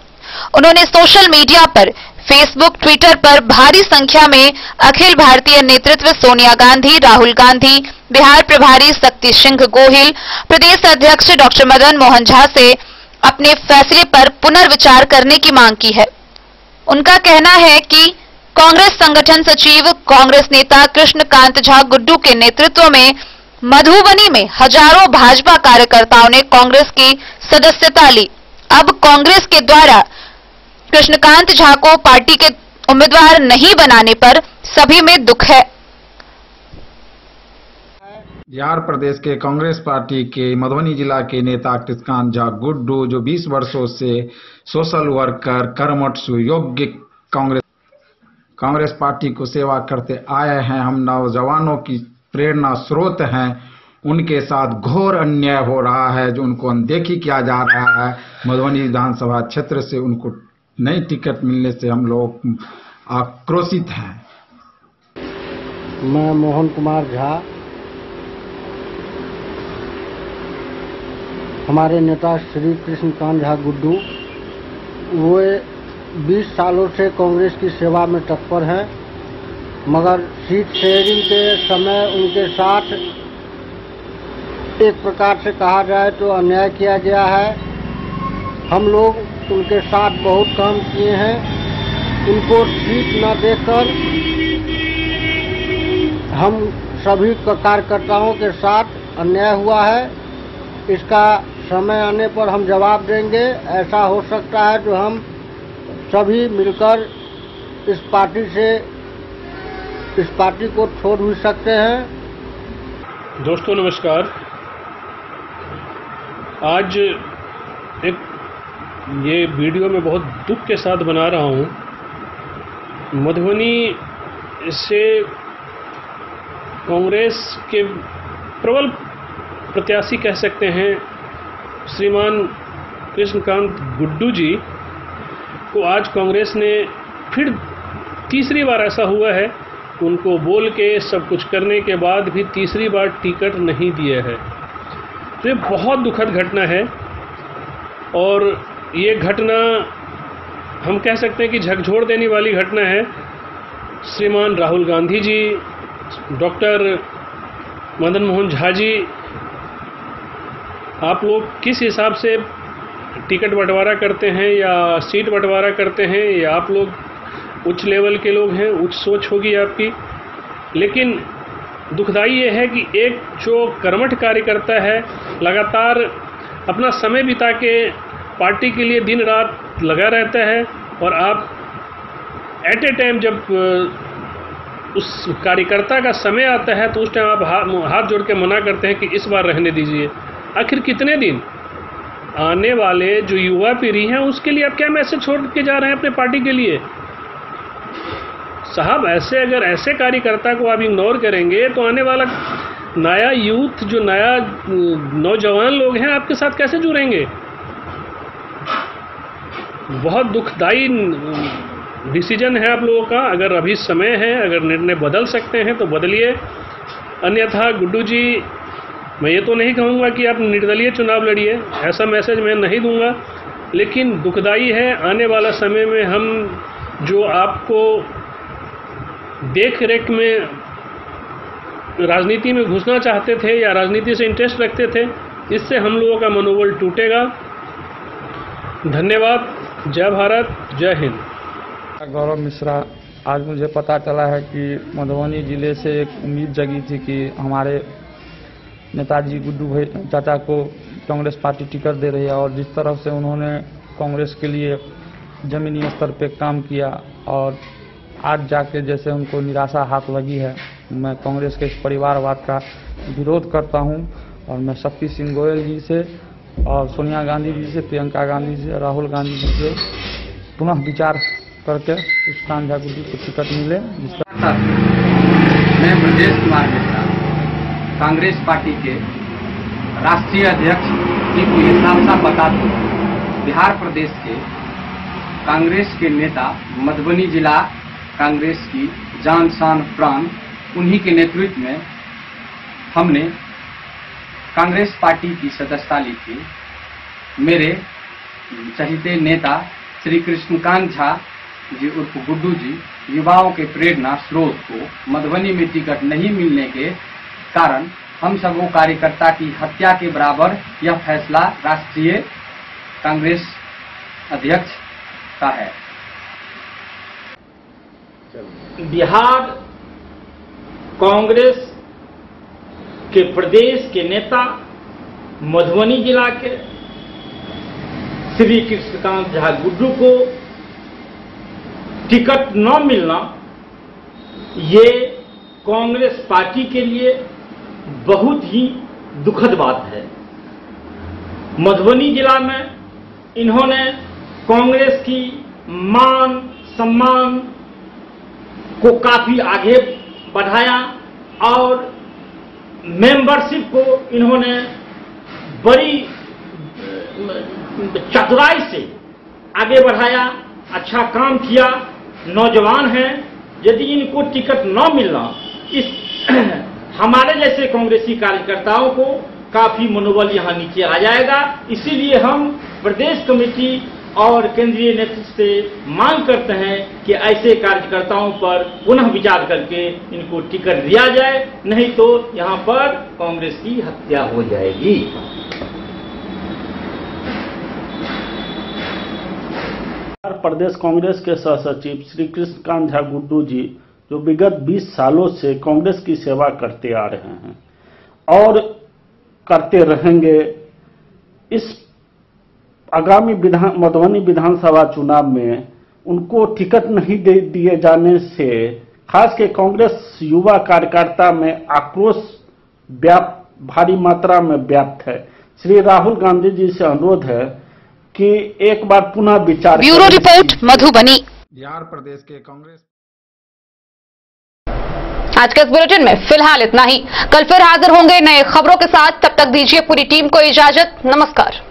उन्होंने सोशल मीडिया पर, फेसबुक, ट्विटर पर भारी संख्या में अखिल भारतीय नेतृत्व सोनिया गांधी, राहुल गांधी, बिहार प्रभारी शक्ति सिंह गोहिल, प्रदेश अध्यक्ष डॉक्टर मदन मोहन झा से अपने फैसले पर पुनर्विचार करने की मांग की है। उनका कहना है कि कांग्रेस संगठन सचिव कांग्रेस नेता कृष्णकांत झा गुड्डू के नेतृत्व में मधुबनी में हजारों भाजपा कार्यकर्ताओं ने कांग्रेस की सदस्यता ली। अब कांग्रेस के द्वारा कृष्णकांत झा को पार्टी के उम्मीदवार नहीं बनाने पर सभी में दुख है। बिहार प्रदेश के कांग्रेस पार्टी के मधुबनी जिला के नेता कृष्णकांत झा गुड्डू जो 20 वर्षों से सोशल वर्कर, कर्मठ, सुयोग्य कांग्रेस पार्टी को सेवा करते आए हैं, हम नौजवानों की प्रेरणा स्रोत हैं, उनके साथ घोर अन्याय हो रहा है जो उनको अनदेखी किया जा रहा है। मधुबनी विधानसभा क्षेत्र से उनको नई टिकट मिलने से हम लोग आक्रोशित हैं। मैं मोहन कुमार झा, हमारे नेता श्री कृष्णकांत झा गुड्डू, वो 20 सालों से कांग्रेस की सेवा में तत्पर हैं, मगर सीट शेयरिंग के समय उनके साथ एक प्रकार से कहा जाए तो अन्याय किया गया है। हम लोग उनके साथ बहुत काम किए हैं, उनको सीट न देकर हम सभी कार्यकर्ताओं के साथ अन्याय हुआ है। इसका समय आने पर हम जवाब देंगे। ऐसा हो सकता है जो हम सभी मिलकर इस पार्टी को छोड़ भी सकते हैं। दोस्तों नमस्कार। आज एक ये वीडियो मैं बहुत दुख के साथ बना रहा हूँ। मधुबनी से कांग्रेस के प्रबल प्रत्याशी कह सकते हैं श्रीमान कृष्णकांत गुड्डू जी को आज कांग्रेस ने फिर तीसरी बार ऐसा हुआ है, उनको बोल के सब कुछ करने के बाद भी तीसरी बार टिकट नहीं दिया है। तो ये बहुत दुखद घटना है और ये घटना हम कह सकते हैं कि झकझोर देने वाली घटना है। श्रीमान राहुल गांधी जी, डॉक्टर मदन मोहन झा जी, आप लोग किस हिसाब से टिकट बंटवारा करते हैं या सीट बंटवारा करते हैं, या आप लोग उच्च लेवल के लोग हैं, उच्च सोच होगी आपकी। लेकिन दुखदाई ये है कि एक जो कर्मठ कार्यकर्ता है, लगातार अपना समय बिता के पार्टी के लिए दिन रात लगा रहता है, और आप एट ए टाइम जब उस कार्यकर्ता का समय आता है तो उस टाइम आप हाथ जोड़ के मना करते हैं कि इस बार रहने दीजिए। आखिर कितने दिन? आने वाले जो युवा पीढ़ी है उसके लिए आप क्या मैसेज छोड़ के जा रहे हैं अपने पार्टी के लिए? साहब, ऐसे अगर ऐसे कार्यकर्ता को आप इग्नोर करेंगे तो आने वाला नया यूथ, जो नया नौजवान लोग हैं, आपके साथ कैसे जुड़ेंगे? बहुत दुखदाई डिसीजन है आप लोगों का। अगर अभी समय है, अगर निर्णय बदल सकते हैं तो बदलिए, अन्यथा गुड्डू जी, मैं ये तो नहीं कहूँगा कि आप निर्दलीय चुनाव लड़िए, ऐसा मैसेज मैं नहीं दूंगा। लेकिन दुखदाई है, आने वाला समय में हम जो आपको देख रेख में राजनीति में घुसना चाहते थे या राजनीति से इंटरेस्ट रखते थे, इससे हम लोगों का मनोबल टूटेगा। धन्यवाद। जय भारत, जय हिंद। गौरव मिश्रा। आज मुझे पता चला है कि मधुबनी जिले से एक उम्मीद जगी थी कि हमारे नेताजी गुड्डू भाई चाचा को कांग्रेस पार्टी टिकट दे रही है, और जिस तरह से उन्होंने कांग्रेस के लिए जमीनी स्तर पे काम किया, और आज जाके जैसे उनको निराशा हाथ लगी है। मैं कांग्रेस के इस परिवारवाद का विरोध करता हूं, और मैं शक्ति सिंह गोयल जी से और सोनिया गांधी जी से, प्रियंका गांधी जी से, राहुल गांधी जी से पुनः विचार करके कृष्णकांत झा गुड्डू को टिकट मिले। मैं ब्रजेश कुमार मिश्रा, कांग्रेस पार्टी के राष्ट्रीय अध्यक्ष जी को ये साफ साफ बता दूं, बिहार प्रदेश के कांग्रेस के नेता, मधुबनी जिला कांग्रेस की जान शान प्राण, उन्हीं के नेतृत्व में हमने कांग्रेस पार्टी की सदस्यता ली थी। मेरे चहेते नेता श्री कृष्णकांत झा जी उर्फ गुड्डू जी, युवाओं के प्रेरणा स्रोत को मधुबनी में टिकट नहीं मिलने के कारण हम सब वो कार्यकर्ता की हत्या के बराबर यह फैसला राष्ट्रीय कांग्रेस अध्यक्ष का है। बिहार कांग्रेस के प्रदेश के नेता, मधुबनी जिला के श्री कृष्णकांत झा गुड्डू को टिकट न मिलना, ये कांग्रेस पार्टी के लिए बहुत ही दुखद बात है। मधुबनी जिला में इन्होंने कांग्रेस की मान सम्मान को काफी आगे बढ़ाया, और मेंबरशिप को इन्होंने बड़ी चतुराई से आगे बढ़ाया, अच्छा काम किया, नौजवान हैं। यदि इनको टिकट न मिलना, इस हमारे जैसे कांग्रेसी कार्यकर्ताओं को काफी मनोबल यहाँ नीचे आ जाएगा। इसीलिए हम प्रदेश कमेटी और केंद्रीय नेतृत्व से मांग करते हैं कि ऐसे कार्यकर्ताओं पर पुनः विचार करके इनको टिकट दिया जाए, नहीं तो यहाँ पर कांग्रेस की हत्या हो जाएगी। प्रदेश कांग्रेस के सह सचिव श्री कृष्णकांत झा गुड्डू जी, जो विगत 20 सालों से कांग्रेस की सेवा करते आ रहे हैं और करते रहेंगे, इस आगामी मधुबनी विधानसभा चुनाव में उनको टिकट नहीं दे दिए जाने से खास के कांग्रेस युवा कार्यकर्ता में आक्रोश भारी मात्रा में व्याप्त है। श्री राहुल गांधी जी से अनुरोध है कि एक बार पुनः विचार। Bureau report Madhubani. बिहार प्रदेश के कांग्रेस। आज के इस बुलेटिन में फिलहाल इतना ही। कल फिर हाजिर होंगे नए खबरों के साथ। तब तक दीजिए पूरी टीम को इजाजत। नमस्कार।